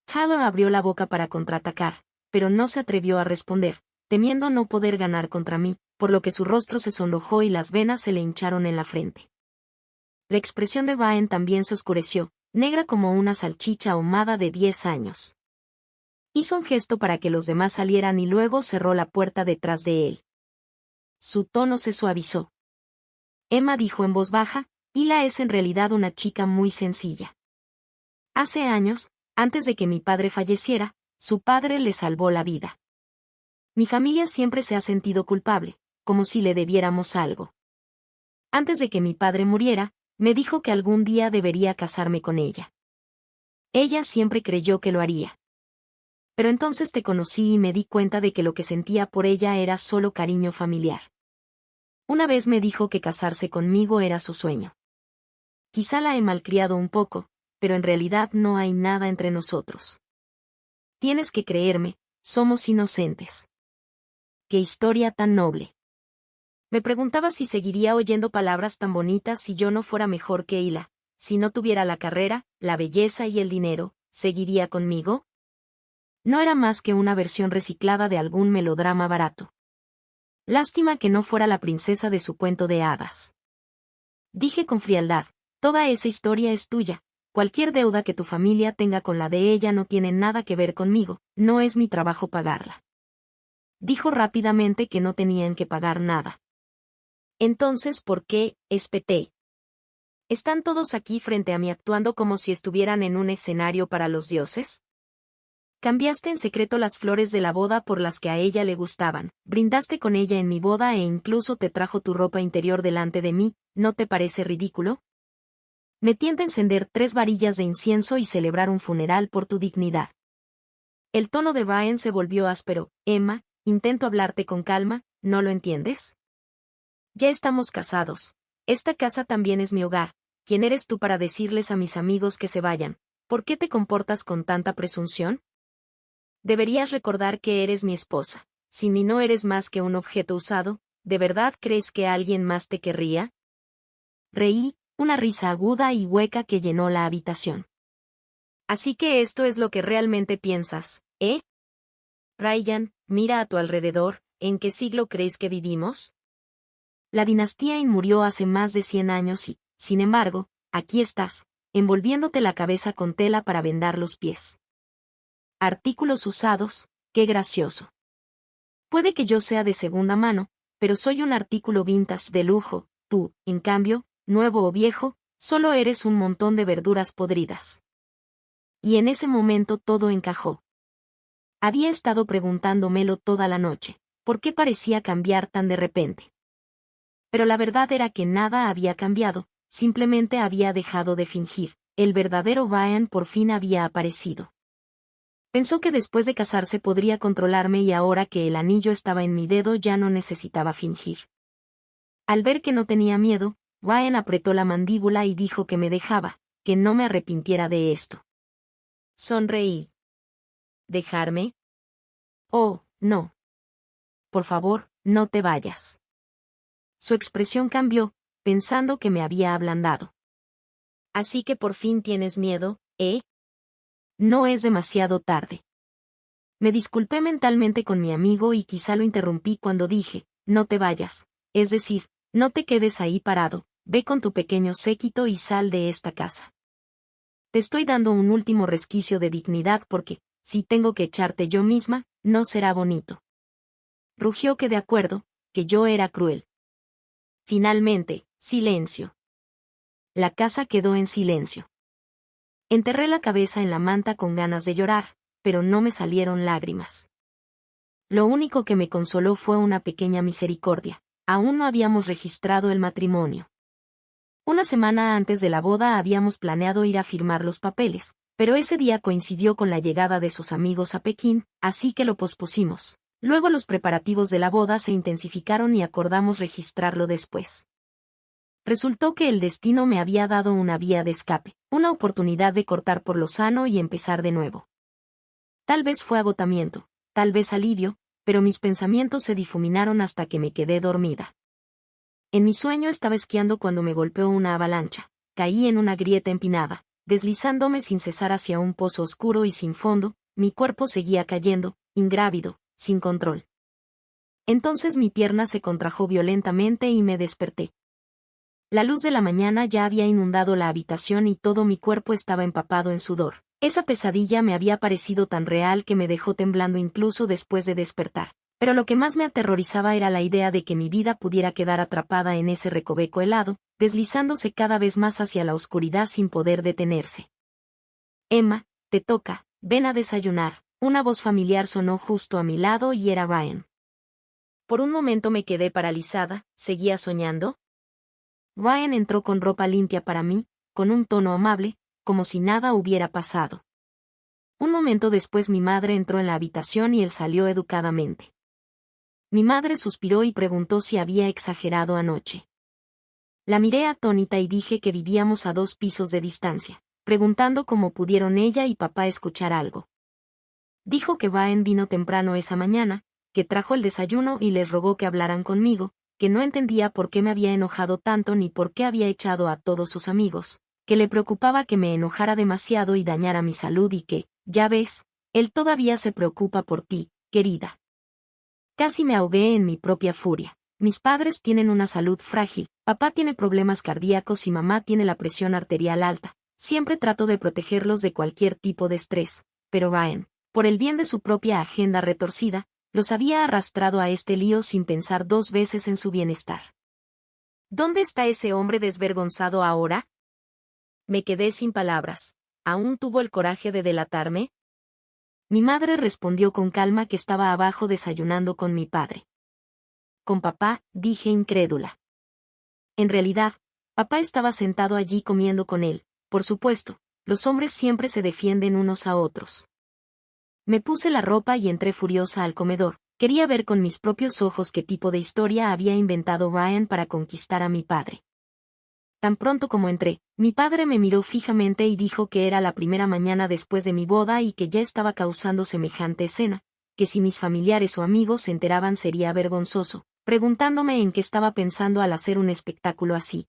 Tyler abrió la boca para contraatacar, pero no se atrevió a responder, temiendo no poder ganar contra mí, por lo que su rostro se sonrojó y las venas se le hincharon en la frente. La expresión de Vaen también se oscureció, negra como una salchicha ahumada de 10 años. Hizo un gesto para que los demás salieran y luego cerró la puerta detrás de él. Su tono se suavizó. Emma dijo en voz baja, Hila es en realidad una chica muy sencilla. Hace años, antes de que mi padre falleciera, su padre le salvó la vida. Mi familia siempre se ha sentido culpable, como si le debiéramos algo. Antes de que mi padre muriera, me dijo que algún día debería casarme con ella. Ella siempre creyó que lo haría. Pero entonces te conocí y me di cuenta de que lo que sentía por ella era solo cariño familiar. Una vez me dijo que casarse conmigo era su sueño. Quizá la he malcriado un poco, pero en realidad no hay nada entre nosotros. Tienes que creerme, somos inocentes. ¡Qué historia tan noble! Me preguntaba si seguiría oyendo palabras tan bonitas si yo no fuera mejor que Hila. Si no tuviera la carrera, la belleza y el dinero, ¿seguiría conmigo? No era más que una versión reciclada de algún melodrama barato. Lástima que no fuera la princesa de su cuento de hadas. Dije con frialdad, toda esa historia es tuya. Cualquier deuda que tu familia tenga con la de ella no tiene nada que ver conmigo, no es mi trabajo pagarla. Dijo rápidamente que no tenían que pagar nada. Entonces, ¿por qué? Espeté. ¿Están todos aquí frente a mí actuando como si estuvieran en un escenario para los dioses? Cambiaste en secreto las flores de la boda por las que a ella le gustaban, brindaste con ella en mi boda e incluso te trajo tu ropa interior delante de mí, ¿no te parece ridículo? Me tienta encender 3 varillas de incienso y celebrar un funeral por tu dignidad. El tono de Ryan se volvió áspero. Emma, intento hablarte con calma, ¿no lo entiendes? Ya estamos casados. Esta casa también es mi hogar. ¿Quién eres tú para decirles a mis amigos que se vayan? ¿Por qué te comportas con tanta presunción? Deberías recordar que eres mi esposa. Sin mí no eres más que un objeto usado. ¿De verdad crees que alguien más te querría? Reí, una risa aguda y hueca que llenó la habitación. Así que esto es lo que realmente piensas, ¿eh? Ryan, mira a tu alrededor, ¿en qué siglo crees que vivimos? La dinastía murió hace más de 100 años y, sin embargo, aquí estás, envolviéndote la cabeza con tela para vendar los pies. Artículos usados, qué gracioso. Puede que yo sea de segunda mano, pero soy un artículo vintage de lujo, tú, en cambio, nuevo o viejo, solo eres un montón de verduras podridas. Y en ese momento todo encajó. Había estado preguntándomelo toda la noche, ¿por qué parecía cambiar tan de repente? Pero la verdad era que nada había cambiado, simplemente había dejado de fingir, el verdadero Ryan por fin había aparecido. Pensó que después de casarse podría controlarme y ahora que el anillo estaba en mi dedo ya no necesitaba fingir. Al ver que no tenía miedo, Ryan apretó la mandíbula y dijo que me dejaba, que no me arrepintiera de esto. Sonreí. ¿Dejarme? Oh, no. Por favor, no te vayas. Su expresión cambió, pensando que me había ablandado. Así que por fin tienes miedo, ¿eh? No es demasiado tarde. Me disculpé mentalmente con mi amigo y quizá lo interrumpí cuando dije, no te vayas, es decir, no te quedes ahí parado, ve con tu pequeño séquito y sal de esta casa. Te estoy dando un último resquicio de dignidad porque, si tengo que echarte yo misma, no será bonito. Rugió que de acuerdo, que yo era cruel. Finalmente, silencio. La casa quedó en silencio. Enterré la cabeza en la manta con ganas de llorar, pero no me salieron lágrimas. Lo único que me consoló fue una pequeña misericordia. Aún no habíamos registrado el matrimonio. Una semana antes de la boda habíamos planeado ir a firmar los papeles, pero ese día coincidió con la llegada de sus amigos a Pekín, así que lo pospusimos. Luego los preparativos de la boda se intensificaron y acordamos registrarlo después. Resultó que el destino me había dado una vía de escape, una oportunidad de cortar por lo sano y empezar de nuevo. Tal vez fue agotamiento, tal vez alivio, pero mis pensamientos se difuminaron hasta que me quedé dormida. En mi sueño estaba esquiando cuando me golpeó una avalancha, caí en una grieta empinada, deslizándome sin cesar hacia un pozo oscuro y sin fondo, mi cuerpo seguía cayendo, ingrávido, sin control. Entonces mi pierna se contrajo violentamente y me desperté. La luz de la mañana ya había inundado la habitación y todo mi cuerpo estaba empapado en sudor. Esa pesadilla me había parecido tan real que me dejó temblando incluso después de despertar. Pero lo que más me aterrorizaba era la idea de que mi vida pudiera quedar atrapada en ese recoveco helado, deslizándose cada vez más hacia la oscuridad sin poder detenerse. Emma, te toca, ven a desayunar. Una voz familiar sonó justo a mi lado y era Ryan. Por un momento me quedé paralizada, ¿seguía soñando? Ryan entró con ropa limpia para mí, con un tono amable, como si nada hubiera pasado. Un momento después mi madre entró en la habitación y él salió educadamente. Mi madre suspiró y preguntó si había exagerado anoche. La miré atónita y dije que vivíamos a 2 pisos de distancia, preguntando cómo pudieron ella y papá escuchar algo. Dijo que Ryan vino temprano esa mañana, que trajo el desayuno y les rogó que hablaran conmigo, que no entendía por qué me había enojado tanto ni por qué había echado a todos sus amigos, que le preocupaba que me enojara demasiado y dañara mi salud y que, ya ves, él todavía se preocupa por ti, querida. Casi me ahogué en mi propia furia. Mis padres tienen una salud frágil, papá tiene problemas cardíacos y mamá tiene la presión arterial alta. Siempre trato de protegerlos de cualquier tipo de estrés, pero Ryan, por el bien de su propia agenda retorcida, los había arrastrado a este lío sin pensar 2 veces en su bienestar. ¿Dónde está ese hombre desvergonzado ahora? Me quedé sin palabras. ¿Aún tuvo el coraje de delatarme? Mi madre respondió con calma que estaba abajo desayunando con mi padre. Con papá, dije incrédula. En realidad, papá estaba sentado allí comiendo con él. Por supuesto, los hombres siempre se defienden unos a otros. Me puse la ropa y entré furiosa al comedor. Quería ver con mis propios ojos qué tipo de historia había inventado Ryan para conquistar a mi padre. Tan pronto como entré, mi padre me miró fijamente y dijo que era la primera mañana después de mi boda y que ya estaba causando semejante escena, que si mis familiares o amigos se enteraban sería vergonzoso, preguntándome en qué estaba pensando al hacer un espectáculo así.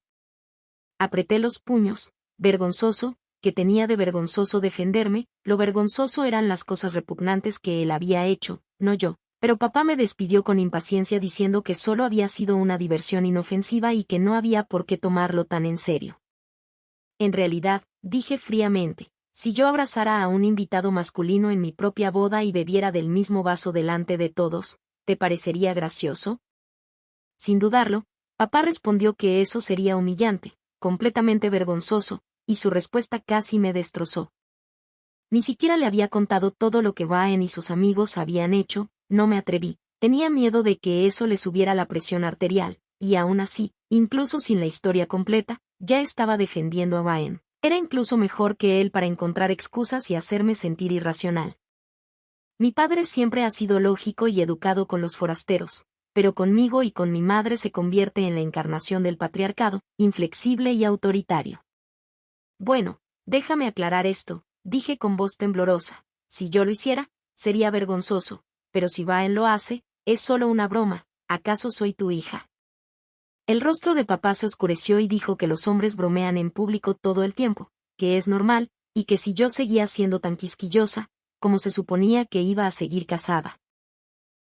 Apreté los puños. Vergonzoso, que tenía de vergonzoso defenderme, lo vergonzoso eran las cosas repugnantes que él había hecho, no yo, pero papá me despidió con impaciencia diciendo que solo había sido una diversión inofensiva y que no había por qué tomarlo tan en serio. En realidad, dije fríamente, si yo abrazara a un invitado masculino en mi propia boda y bebiera del mismo vaso delante de todos, ¿te parecería gracioso? Sin dudarlo, papá respondió que eso sería humillante, completamente vergonzoso, y su respuesta casi me destrozó. Ni siquiera le había contado todo lo que Ryan y sus amigos habían hecho, no me atreví, tenía miedo de que eso le subiera la presión arterial, y aún así, incluso sin la historia completa, ya estaba defendiendo a Ryan. Era incluso mejor que él para encontrar excusas y hacerme sentir irracional. Mi padre siempre ha sido lógico y educado con los forasteros, pero conmigo y con mi madre se convierte en la encarnación del patriarcado, inflexible y autoritario. Bueno, déjame aclarar esto, dije con voz temblorosa. Si yo lo hiciera, sería vergonzoso, pero si Ryan lo hace, es solo una broma. ¿Acaso soy tu hija? El rostro de papá se oscureció y dijo que los hombres bromean en público todo el tiempo, que es normal, y que si yo seguía siendo tan quisquillosa, como se suponía que iba a seguir casada.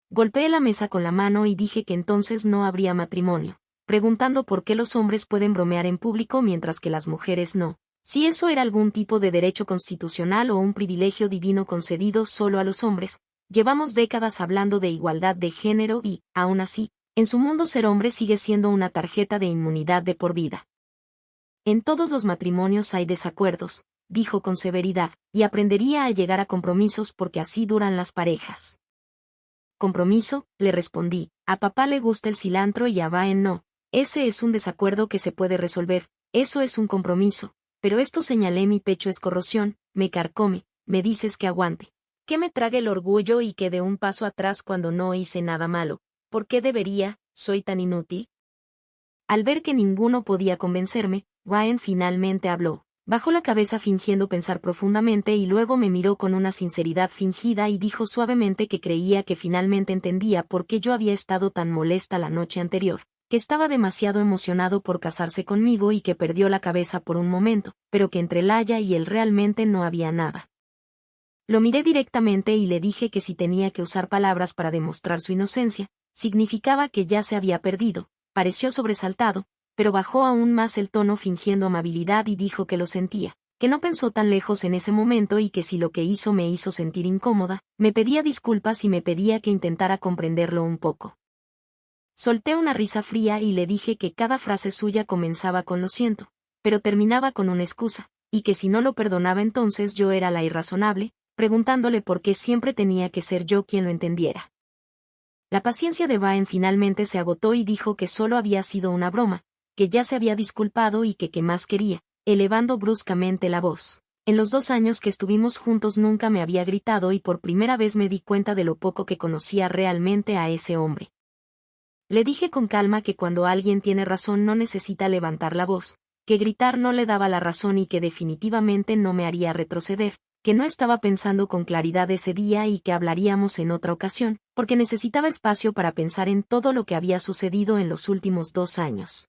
Golpeé la mesa con la mano y dije que entonces no habría matrimonio, preguntando por qué los hombres pueden bromear en público mientras que las mujeres no. Si eso era algún tipo de derecho constitucional o un privilegio divino concedido solo a los hombres, llevamos décadas hablando de igualdad de género y, aún así, en su mundo ser hombre sigue siendo una tarjeta de inmunidad de por vida. En todos los matrimonios hay desacuerdos, dijo con severidad, y aprendería a llegar a compromisos porque así duran las parejas. Compromiso, le respondí, a papá le gusta el cilantro y a Ryan no. Ese es un desacuerdo que se puede resolver, eso es un compromiso. Pero esto señalé mi pecho es corrosión, me carcome, me dices que aguante. Que me trague el orgullo y que dé un paso atrás cuando no hice nada malo. ¿Por qué debería? ¿Soy tan inútil? Al ver que ninguno podía convencerme, Ryan finalmente habló. Bajó la cabeza fingiendo pensar profundamente y luego me miró con una sinceridad fingida y dijo suavemente que creía que finalmente entendía por qué yo había estado tan molesta la noche anterior, que estaba demasiado emocionado por casarse conmigo y que perdió la cabeza por un momento, pero que entre Laia y él realmente no había nada. Lo miré directamente y le dije que si tenía que usar palabras para demostrar su inocencia, significaba que ya se había perdido. Pareció sobresaltado, pero bajó aún más el tono fingiendo amabilidad y dijo que lo sentía, que no pensó tan lejos en ese momento y que si lo que hizo me hizo sentir incómoda, me pedía disculpas y me pedía que intentara comprenderlo un poco. Solté una risa fría y le dije que cada frase suya comenzaba con lo siento, pero terminaba con una excusa, y que si no lo perdonaba entonces yo era la irrazonable, preguntándole por qué siempre tenía que ser yo quien lo entendiera. La paciencia de Ryan finalmente se agotó y dijo que solo había sido una broma, que ya se había disculpado y que qué más quería, elevando bruscamente la voz. En los 2 años que estuvimos juntos nunca me había gritado y por primera vez me di cuenta de lo poco que conocía realmente a ese hombre. Le dije con calma que cuando alguien tiene razón no necesita levantar la voz, que gritar no le daba la razón y que definitivamente no me haría retroceder, que no estaba pensando con claridad ese día y que hablaríamos en otra ocasión, porque necesitaba espacio para pensar en todo lo que había sucedido en los últimos 2 años.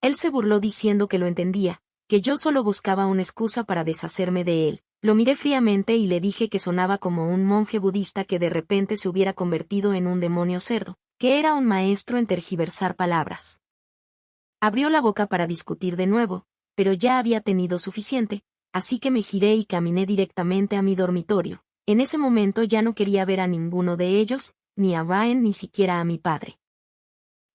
Él se burló diciendo que lo entendía, que yo solo buscaba una excusa para deshacerme de él. Lo miré fríamente y le dije que sonaba como un monje budista que de repente se hubiera convertido en un demonio cerdo, que era un maestro en tergiversar palabras. Abrió la boca para discutir de nuevo, pero ya había tenido suficiente, así que me giré y caminé directamente a mi dormitorio. En ese momento ya no quería ver a ninguno de ellos, ni a Ryan ni siquiera a mi padre.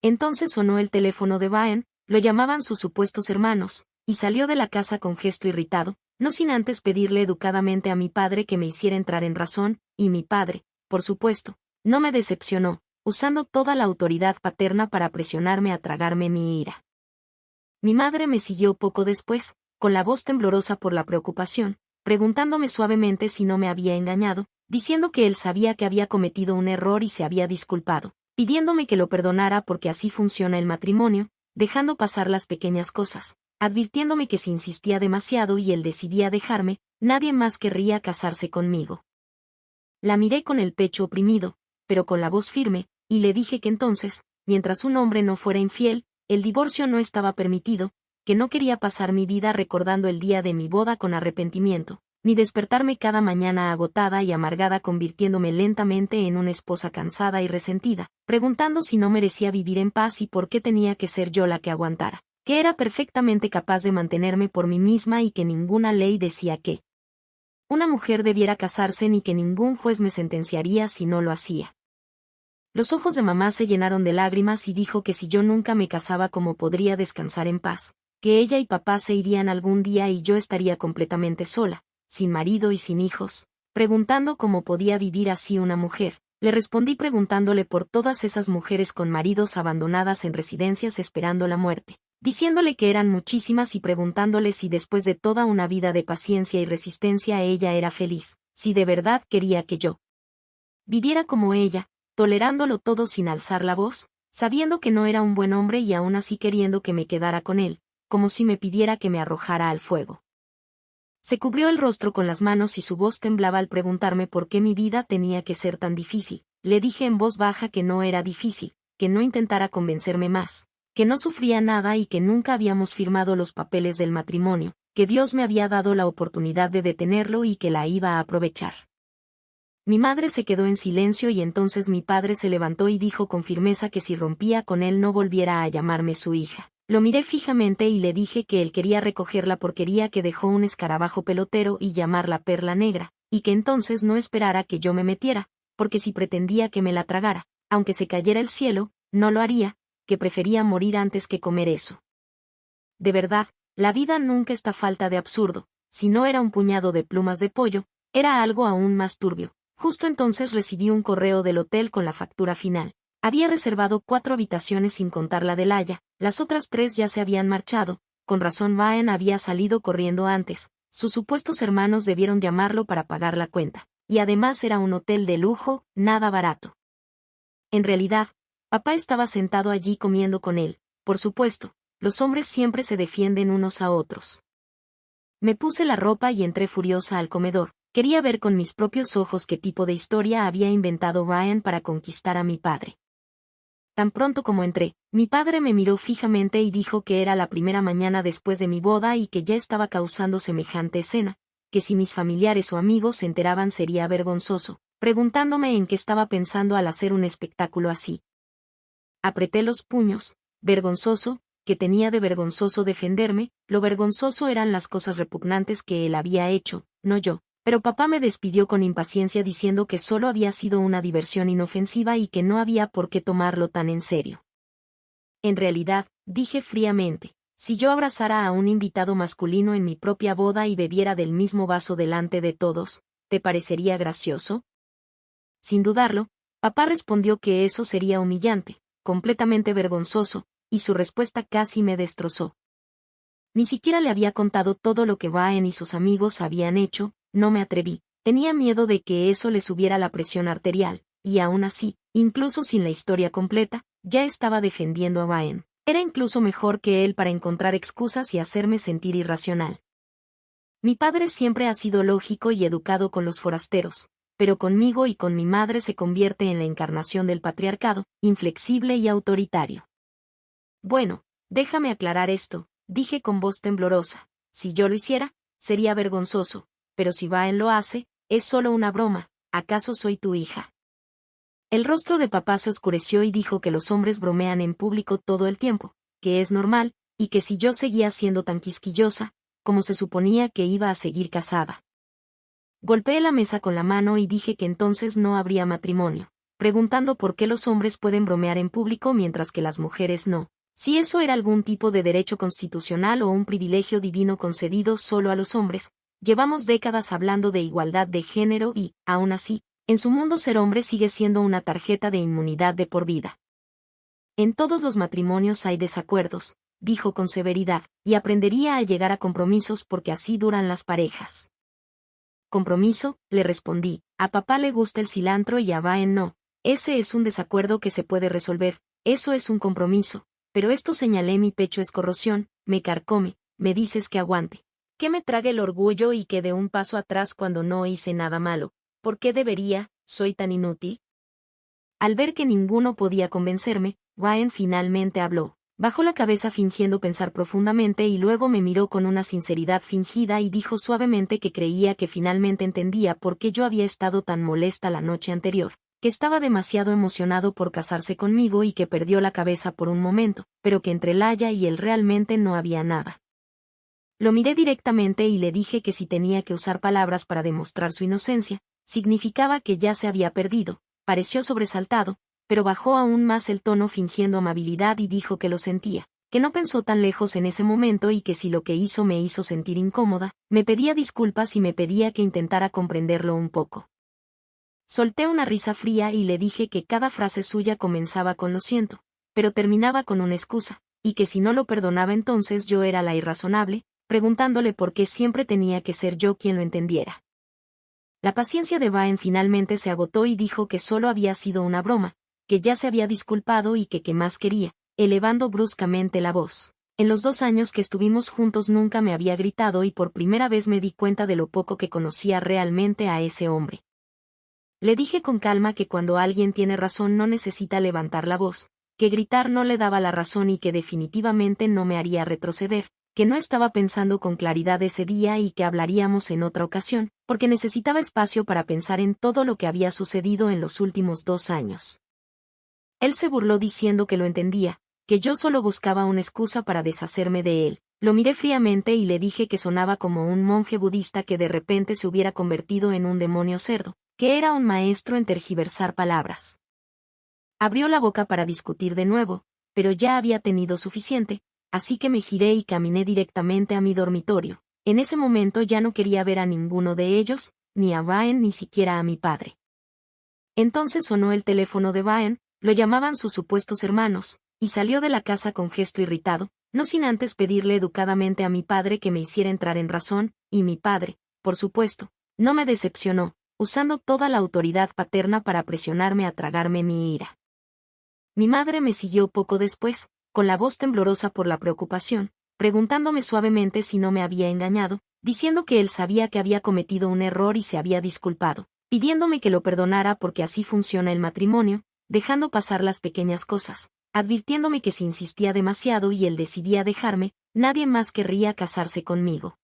Entonces sonó el teléfono de Ryan, lo llamaban sus supuestos hermanos, y salió de la casa con gesto irritado, no sin antes pedirle educadamente a mi padre que me hiciera entrar en razón, y mi padre, por supuesto, no me decepcionó, usando toda la autoridad paterna para presionarme a tragarme mi ira. Mi madre me siguió poco después, con la voz temblorosa por la preocupación, preguntándome suavemente si no me había engañado, diciendo que él sabía que había cometido un error y se había disculpado, pidiéndome que lo perdonara porque así funciona el matrimonio, dejando pasar las pequeñas cosas, advirtiéndome que si insistía demasiado y él decidía dejarme, nadie más querría casarse conmigo. La miré con el pecho oprimido, pero con la voz firme, y le dije que entonces, mientras un hombre no fuera infiel, el divorcio no estaba permitido, que no quería pasar mi vida recordando el día de mi boda con arrepentimiento, ni despertarme cada mañana agotada y amargada convirtiéndome lentamente en una esposa cansada y resentida, preguntando si no merecía vivir en paz y por qué tenía que ser yo la que aguantara, que era perfectamente capaz de mantenerme por mí misma y que ninguna ley decía que una mujer debiera casarse ni que ningún juez me sentenciaría si no lo hacía. Los ojos de mamá se llenaron de lágrimas y dijo que si yo nunca me casaba cómo podría descansar en paz, que ella y papá se irían algún día y yo estaría completamente sola, sin marido y sin hijos, preguntando cómo podía vivir así una mujer. Le respondí preguntándole por todas esas mujeres con maridos abandonadas en residencias esperando la muerte, diciéndole que eran muchísimas y preguntándole si después de toda una vida de paciencia y resistencia ella era feliz, si de verdad quería que yo viviera como ella, tolerándolo todo sin alzar la voz, sabiendo que no era un buen hombre y aún así queriendo que me quedara con él, como si me pidiera que me arrojara al fuego. Se cubrió el rostro con las manos y su voz temblaba al preguntarme por qué mi vida tenía que ser tan difícil. Le dije en voz baja que no era difícil, que no intentara convencerme más, que no sufría nada y que nunca habíamos firmado los papeles del matrimonio, que Dios me había dado la oportunidad de detenerlo y que la iba a aprovechar. Mi madre se quedó en silencio y entonces mi padre se levantó y dijo con firmeza que si rompía con él no volviera a llamarme su hija. Lo miré fijamente y le dije que él quería recoger la porquería que dejó un escarabajo pelotero y llamarla perla negra, y que entonces no esperara que yo me metiera, porque si pretendía que me la tragara, aunque se cayera el cielo, no lo haría, que prefería morir antes que comer eso. De verdad, la vida nunca está falta de absurdo, si no era un puñado de plumas de pollo, era algo aún más turbio. Justo entonces recibí un correo del hotel con la factura final. Había reservado 4 habitaciones sin contar la de Laia, las otras 3 ya se habían marchado, con razón Ryan había salido corriendo antes, sus supuestos hermanos debieron llamarlo para pagar la cuenta, y además era un hotel de lujo, nada barato. En realidad, papá estaba sentado allí comiendo con él, por supuesto, los hombres siempre se defienden unos a otros. Me puse la ropa y entré furiosa al comedor. Quería ver con mis propios ojos qué tipo de historia había inventado Ryan para conquistar a mi padre. Tan pronto como entré, mi padre me miró fijamente y dijo que era la primera mañana después de mi boda y que ya estaba causando semejante escena, que si mis familiares o amigos se enteraban sería vergonzoso, preguntándome en qué estaba pensando al hacer un espectáculo así. Apreté los puños. Vergonzoso, que tenía de vergonzoso defenderme, lo vergonzoso eran las cosas repugnantes que él había hecho, no yo. Pero papá me despidió con impaciencia diciendo que solo había sido una diversión inofensiva y que no había por qué tomarlo tan en serio. En realidad, dije fríamente, si yo abrazara a un invitado masculino en mi propia boda y bebiera del mismo vaso delante de todos, ¿te parecería gracioso? Sin dudarlo, papá respondió que eso sería humillante, completamente vergonzoso, y su respuesta casi me destrozó. Ni siquiera le había contado todo lo que Ryan y sus amigos habían hecho. No me atreví, tenía miedo de que eso le subiera la presión arterial, y aún así, incluso sin la historia completa, ya estaba defendiendo a Ryan. Era incluso mejor que él para encontrar excusas y hacerme sentir irracional. Mi padre siempre ha sido lógico y educado con los forasteros, pero conmigo y con mi madre se convierte en la encarnación del patriarcado, inflexible y autoritario. Bueno, déjame aclarar esto, dije con voz temblorosa. Si yo lo hiciera, sería vergonzoso, pero si Vaen lo hace, es solo una broma. ¿Acaso soy tu hija? El rostro de papá se oscureció y dijo que los hombres bromean en público todo el tiempo, que es normal, y que si yo seguía siendo tan quisquillosa, como se suponía que iba a seguir casada. Golpeé la mesa con la mano y dije que entonces no habría matrimonio, preguntando por qué los hombres pueden bromear en público mientras que las mujeres no, si eso era algún tipo de derecho constitucional o un privilegio divino concedido solo a los hombres. Llevamos décadas hablando de igualdad de género y, aún así, en su mundo ser hombre sigue siendo una tarjeta de inmunidad de por vida. En todos los matrimonios hay desacuerdos, dijo con severidad, y aprendería a llegar a compromisos porque así duran las parejas. Compromiso, le respondí, a papá le gusta el cilantro y a Vaen no. Ese es un desacuerdo que se puede resolver, eso es un compromiso, pero esto señalé mi pecho es corrosión, me carcome, me dices que aguante. Que me trague el orgullo y que dé un paso atrás cuando no hice nada malo. ¿Por qué debería? ¿Soy tan inútil? Al ver que ninguno podía convencerme, Vaen finalmente habló. Bajó la cabeza fingiendo pensar profundamente y luego me miró con una sinceridad fingida y dijo suavemente que creía que finalmente entendía por qué yo había estado tan molesta la noche anterior, que estaba demasiado emocionado por casarse conmigo y que perdió la cabeza por un momento, pero que entre Laia y él realmente no había nada. Lo miré directamente y le dije que si tenía que usar palabras para demostrar su inocencia, significaba que ya se había perdido. Pareció sobresaltado, pero bajó aún más el tono fingiendo amabilidad y dijo que lo sentía, que no pensó tan lejos en ese momento y que si lo que hizo me hizo sentir incómoda, me pedía disculpas y me pedía que intentara comprenderlo un poco. Solté una risa fría y le dije que cada frase suya comenzaba con lo siento, pero terminaba con una excusa, y que si no lo perdonaba entonces yo era la irrazonable, preguntándole por qué siempre tenía que ser yo quien lo entendiera. La paciencia de Vaen finalmente se agotó y dijo que solo había sido una broma, que ya se había disculpado y que qué más quería, elevando bruscamente la voz. En los 2 años que estuvimos juntos nunca me había gritado y por primera vez me di cuenta de lo poco que conocía realmente a ese hombre. Le dije con calma que cuando alguien tiene razón no necesita levantar la voz, que gritar no le daba la razón y que definitivamente no me haría retroceder, que no estaba pensando con claridad ese día y que hablaríamos en otra ocasión, porque necesitaba espacio para pensar en todo lo que había sucedido en los últimos 2 años. Él se burló diciendo que lo entendía, que yo solo buscaba una excusa para deshacerme de él. Lo miré fríamente y le dije que sonaba como un monje budista que de repente se hubiera convertido en un demonio cerdo, que era un maestro en tergiversar palabras. Abrió la boca para discutir de nuevo, pero ya había tenido suficiente, así que me giré y caminé directamente a mi dormitorio. En ese momento ya no quería ver a ninguno de ellos, ni a Vaen ni siquiera a mi padre. Entonces sonó el teléfono de Vaen, lo llamaban sus supuestos hermanos, y salió de la casa con gesto irritado, no sin antes pedirle educadamente a mi padre que me hiciera entrar en razón, y mi padre, por supuesto, no me decepcionó, usando toda la autoridad paterna para presionarme a tragarme mi ira. Mi madre me siguió poco después, con la voz temblorosa por la preocupación, preguntándome suavemente si no me había engañado, diciendo que él sabía que había cometido un error y se había disculpado, pidiéndome que lo perdonara porque así funciona el matrimonio, dejando pasar las pequeñas cosas, advirtiéndome que si insistía demasiado y él decidía dejarme, nadie más querría casarse conmigo.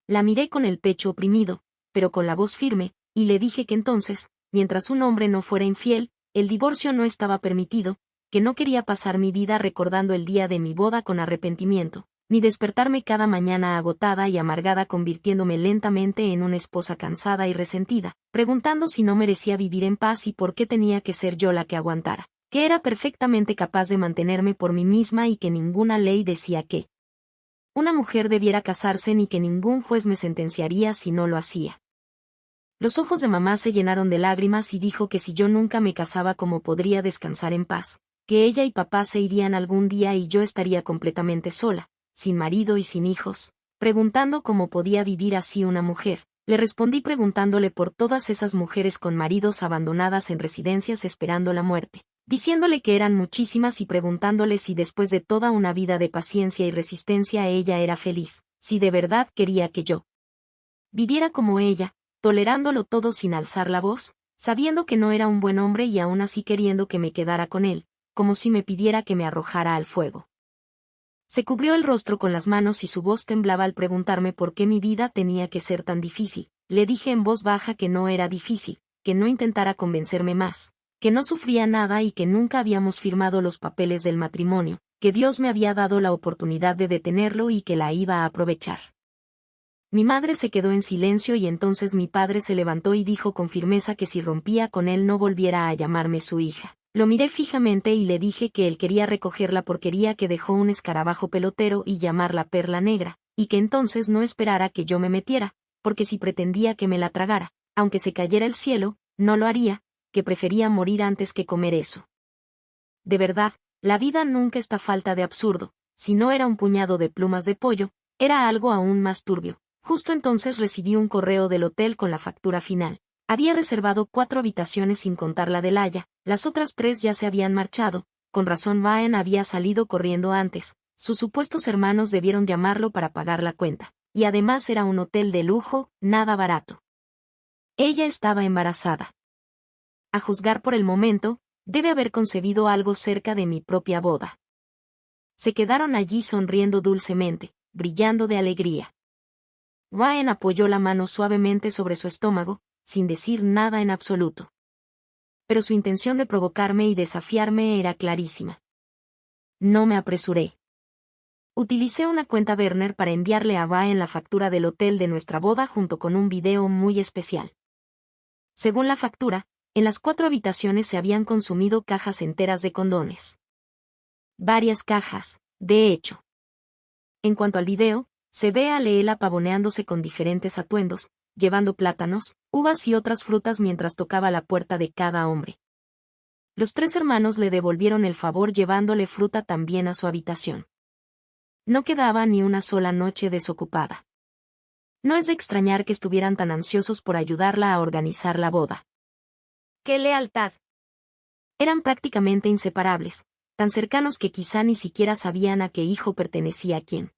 La miré con el pecho oprimido, pero con la voz firme, y le dije que entonces, mientras un hombre no fuera infiel, el divorcio no estaba permitido, que no quería pasar mi vida recordando el día de mi boda con arrepentimiento, ni despertarme cada mañana agotada y amargada convirtiéndome lentamente en una esposa cansada y resentida, preguntando si no merecía vivir en paz y por qué tenía que ser yo la que aguantara, que era perfectamente capaz de mantenerme por mí misma y que ninguna ley decía que una mujer debiera casarse ni que ningún juez me sentenciaría si no lo hacía. Los ojos de mamá se llenaron de lágrimas y dijo que si yo nunca me casaba cómo podría descansar en paz, que ella y papá se irían algún día y yo estaría completamente sola, sin marido y sin hijos, preguntando cómo podía vivir así una mujer. Le respondí preguntándole por todas esas mujeres con maridos abandonadas en residencias esperando la muerte, diciéndole que eran muchísimas y preguntándole si después de toda una vida de paciencia y resistencia ella era feliz, si de verdad quería que yo viviera como ella, tolerándolo todo sin alzar la voz, sabiendo que no era un buen hombre y aún así queriendo que me quedara con él, como si me pidiera que me arrojara al fuego. Se cubrió el rostro con las manos y su voz temblaba al preguntarme por qué mi vida tenía que ser tan difícil. Le dije en voz baja que no era difícil, que no intentara convencerme más, que no sufría nada y que nunca habíamos firmado los papeles del matrimonio, que Dios me había dado la oportunidad de detenerlo y que la iba a aprovechar. Mi madre se quedó en silencio y entonces mi padre se levantó y dijo con firmeza que si rompía con él no volviera a llamarme su hija. Lo miré fijamente y le dije que él quería recoger la porquería que dejó un escarabajo pelotero y llamarla perla negra, y que entonces no esperara que yo me metiera, porque si pretendía que me la tragara, aunque se cayera el cielo, no lo haría, que prefería morir antes que comer eso. De verdad, la vida nunca está falta de absurdo. Si no era un puñado de plumas de pollo, era algo aún más turbio. Justo entonces recibí un correo del hotel con la factura final. Había reservado 4 habitaciones sin contar la de Laia, las otras 3 ya se habían marchado, con razón Ryan había salido corriendo antes, sus supuestos hermanos debieron llamarlo para pagar la cuenta, y además era un hotel de lujo, nada barato. Ella estaba embarazada. A juzgar por el momento, debe haber concebido algo cerca de mi propia boda. Se quedaron allí sonriendo dulcemente, brillando de alegría. Ryan apoyó la mano suavemente sobre su estómago, sin decir nada en absoluto. Pero su intención de provocarme y desafiarme era clarísima. No me apresuré. Utilicé una cuenta Werner para enviarle a Ryan la factura del hotel de nuestra boda junto con un video muy especial. Según la factura, en las 4 habitaciones se habían consumido cajas enteras de condones. Varias cajas, de hecho. En cuanto al video, se ve a Leela pavoneándose con diferentes atuendos, llevando plátanos, uvas y otras frutas mientras tocaba la puerta de cada hombre. Los 3 hermanos le devolvieron el favor llevándole fruta también a su habitación. No quedaba ni una sola noche desocupada. No es de extrañar que estuvieran tan ansiosos por ayudarla a organizar la boda. ¡Qué lealtad! Eran prácticamente inseparables, tan cercanos que quizá ni siquiera sabían a qué hijo pertenecía a quién.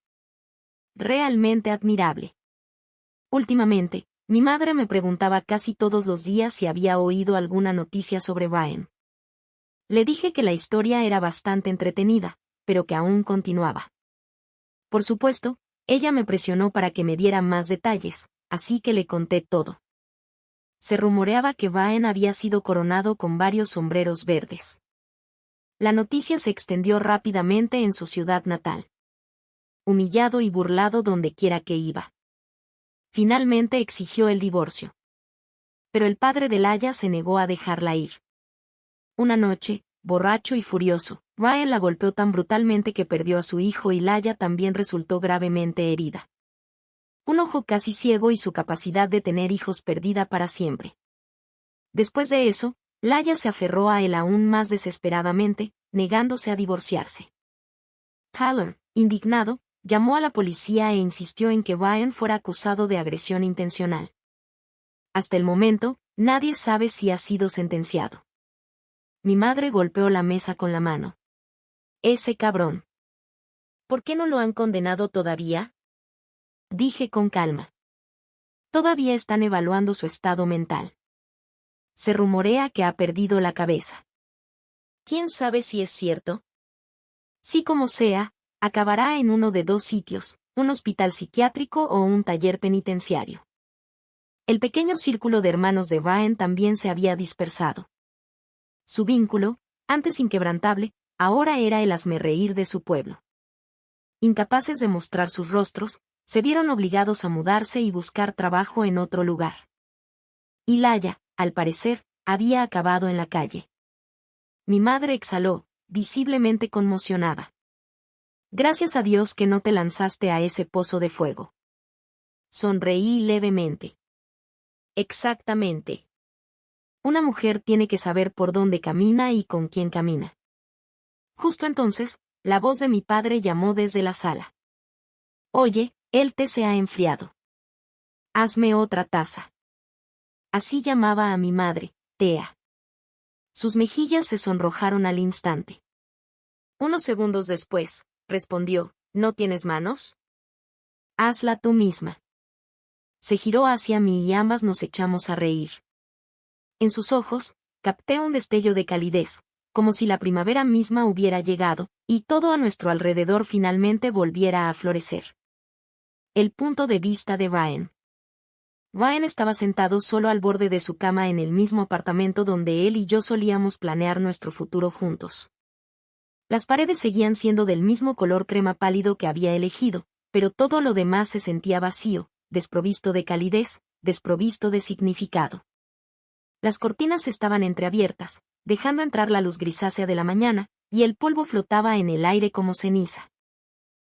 Realmente admirable. Últimamente, mi madre me preguntaba casi todos los días si había oído alguna noticia sobre Ryan. Le dije que la historia era bastante entretenida, pero que aún continuaba. Por supuesto, ella me presionó para que me diera más detalles, así que le conté todo. Se rumoreaba que Ryan había sido coronado con varios sombreros verdes. La noticia se extendió rápidamente en su ciudad natal. Humillado y burlado donde quiera que iba. Finalmente exigió el divorcio. Pero el padre de Laia se negó a dejarla ir. Una noche, borracho y furioso, Ryan la golpeó tan brutalmente que perdió a su hijo y Laia también resultó gravemente herida. Un ojo casi ciego y su capacidad de tener hijos perdida para siempre. Después de eso, Laia se aferró a él aún más desesperadamente, negándose a divorciarse. Callum, indignado, llamó a la policía e insistió en que Ryan fuera acusado de agresión intencional. Hasta el momento, nadie sabe si ha sido sentenciado. Mi madre golpeó la mesa con la mano. Ese cabrón. ¿Por qué no lo han condenado todavía? Dije con calma. Todavía están evaluando su estado mental. Se rumorea que ha perdido la cabeza. ¿Quién sabe si es cierto? Sí, como sea, acabará en uno de 2 sitios, un hospital psiquiátrico o un taller penitenciario. El pequeño círculo de hermanos de Ryan también se había dispersado. Su vínculo, antes inquebrantable, ahora era el hazmerreír de su pueblo. Incapaces de mostrar sus rostros, se vieron obligados a mudarse y buscar trabajo en otro lugar. Y Laia, al parecer, había acabado en la calle. Mi madre exhaló, visiblemente conmocionada. Gracias a Dios que no te lanzaste a ese pozo de fuego. Sonreí levemente. Exactamente. Una mujer tiene que saber por dónde camina y con quién camina. Justo entonces, la voz de mi padre llamó desde la sala. Oye, el té se ha enfriado. Hazme otra taza. Así llamaba a mi madre, Tea. Sus mejillas se sonrojaron al instante. Unos segundos después, respondió, ¿no tienes manos? Hazla tú misma. se giró hacia mí y ambas nos echamos a reír. En sus ojos, capté un destello de calidez, como si la primavera misma hubiera llegado, y todo a nuestro alrededor finalmente volviera a florecer. El punto de vista de Ryan. Ryan estaba sentado solo al borde de su cama en el mismo apartamento donde él y yo solíamos planear nuestro futuro juntos. Las paredes seguían siendo del mismo color crema pálido que había elegido, pero todo lo demás se sentía vacío, desprovisto de calidez, desprovisto de significado. Las cortinas estaban entreabiertas, dejando entrar la luz grisácea de la mañana, y el polvo flotaba en el aire como ceniza.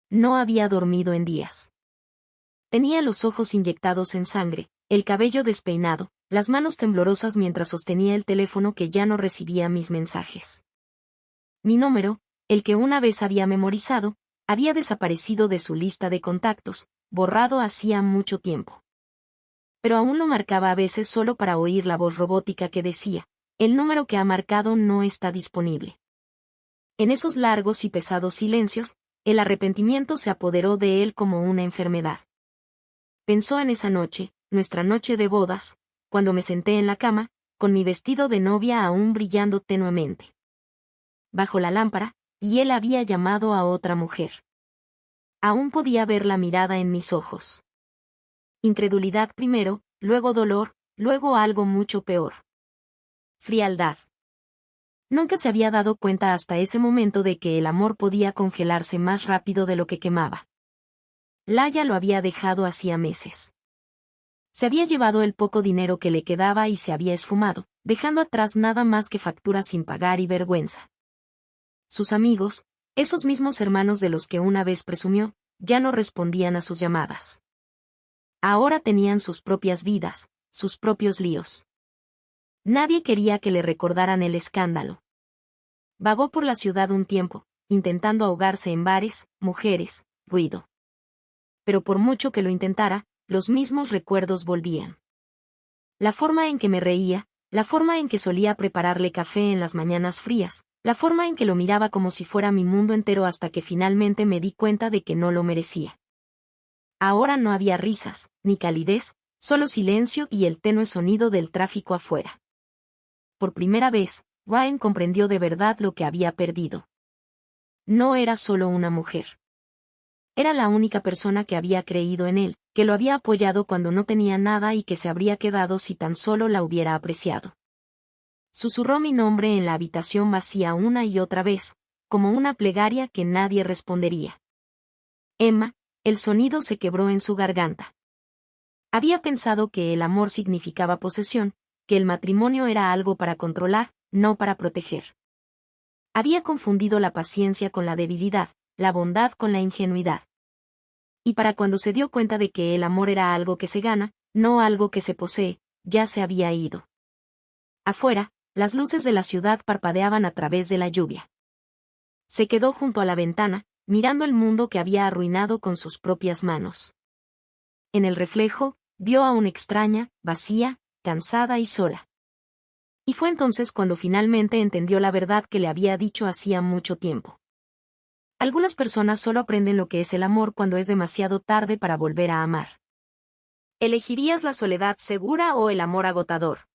No había dormido en días. Tenía los ojos inyectados en sangre, el cabello despeinado, las manos temblorosas mientras sostenía el teléfono que ya no recibía mis mensajes. Mi número, el que una vez había memorizado, había desaparecido de su lista de contactos, borrado hacía mucho tiempo. Pero aún lo marcaba a veces solo para oír la voz robótica que decía, el número que ha marcado no está disponible. En esos largos y pesados silencios, el arrepentimiento se apoderó de él como una enfermedad. Pensó en esa noche, nuestra noche de bodas, cuando me senté en la cama, con mi vestido de novia aún brillando tenuemente bajo la lámpara, y él había llamado a otra mujer. Aún podía ver la mirada en mis ojos. Incredulidad primero, luego dolor, luego algo mucho peor. Frialdad. Nunca se había dado cuenta hasta ese momento de que el amor podía congelarse más rápido de lo que quemaba. Laia lo había dejado hacía meses. Se había llevado el poco dinero que le quedaba y se había esfumado, dejando atrás nada más que facturas sin pagar y vergüenza. Sus amigos, esos mismos hermanos de los que una vez presumió, ya no respondían a sus llamadas. Ahora tenían sus propias vidas, sus propios líos. Nadie quería que le recordaran el escándalo. Vagó por la ciudad un tiempo, intentando ahogarse en bares, mujeres, ruido. Pero por mucho que lo intentara, los mismos recuerdos volvían. La forma en que me reía, la forma en que solía prepararle café en las mañanas frías, la forma en que lo miraba como si fuera mi mundo entero hasta que finalmente me di cuenta de que no lo merecía. Ahora no había risas, ni calidez, solo silencio y el tenue sonido del tráfico afuera. Por primera vez, Ryan comprendió de verdad lo que había perdido. No era solo una mujer. Era la única persona que había creído en él, que lo había apoyado cuando no tenía nada y que se habría quedado si tan solo la hubiera apreciado. Susurró mi nombre en la habitación vacía una y otra vez, como una plegaria que nadie respondería. Emma, el sonido se quebró en su garganta. Había pensado que el amor significaba posesión, que el matrimonio era algo para controlar, no para proteger. Había confundido la paciencia con la debilidad, la bondad con la ingenuidad. Y para cuando se dio cuenta de que el amor era algo que se gana, no algo que se posee, ya se había ido. Afuera, las luces de la ciudad parpadeaban a través de la lluvia. Se quedó junto a la ventana, mirando el mundo que había arruinado con sus propias manos. En el reflejo, vio a una extraña, vacía, cansada y sola. Y fue entonces cuando finalmente entendió la verdad que le había dicho hacía mucho tiempo. Algunas personas solo aprenden lo que es el amor cuando es demasiado tarde para volver a amar. ¿Elegirías la soledad segura o el amor agotador?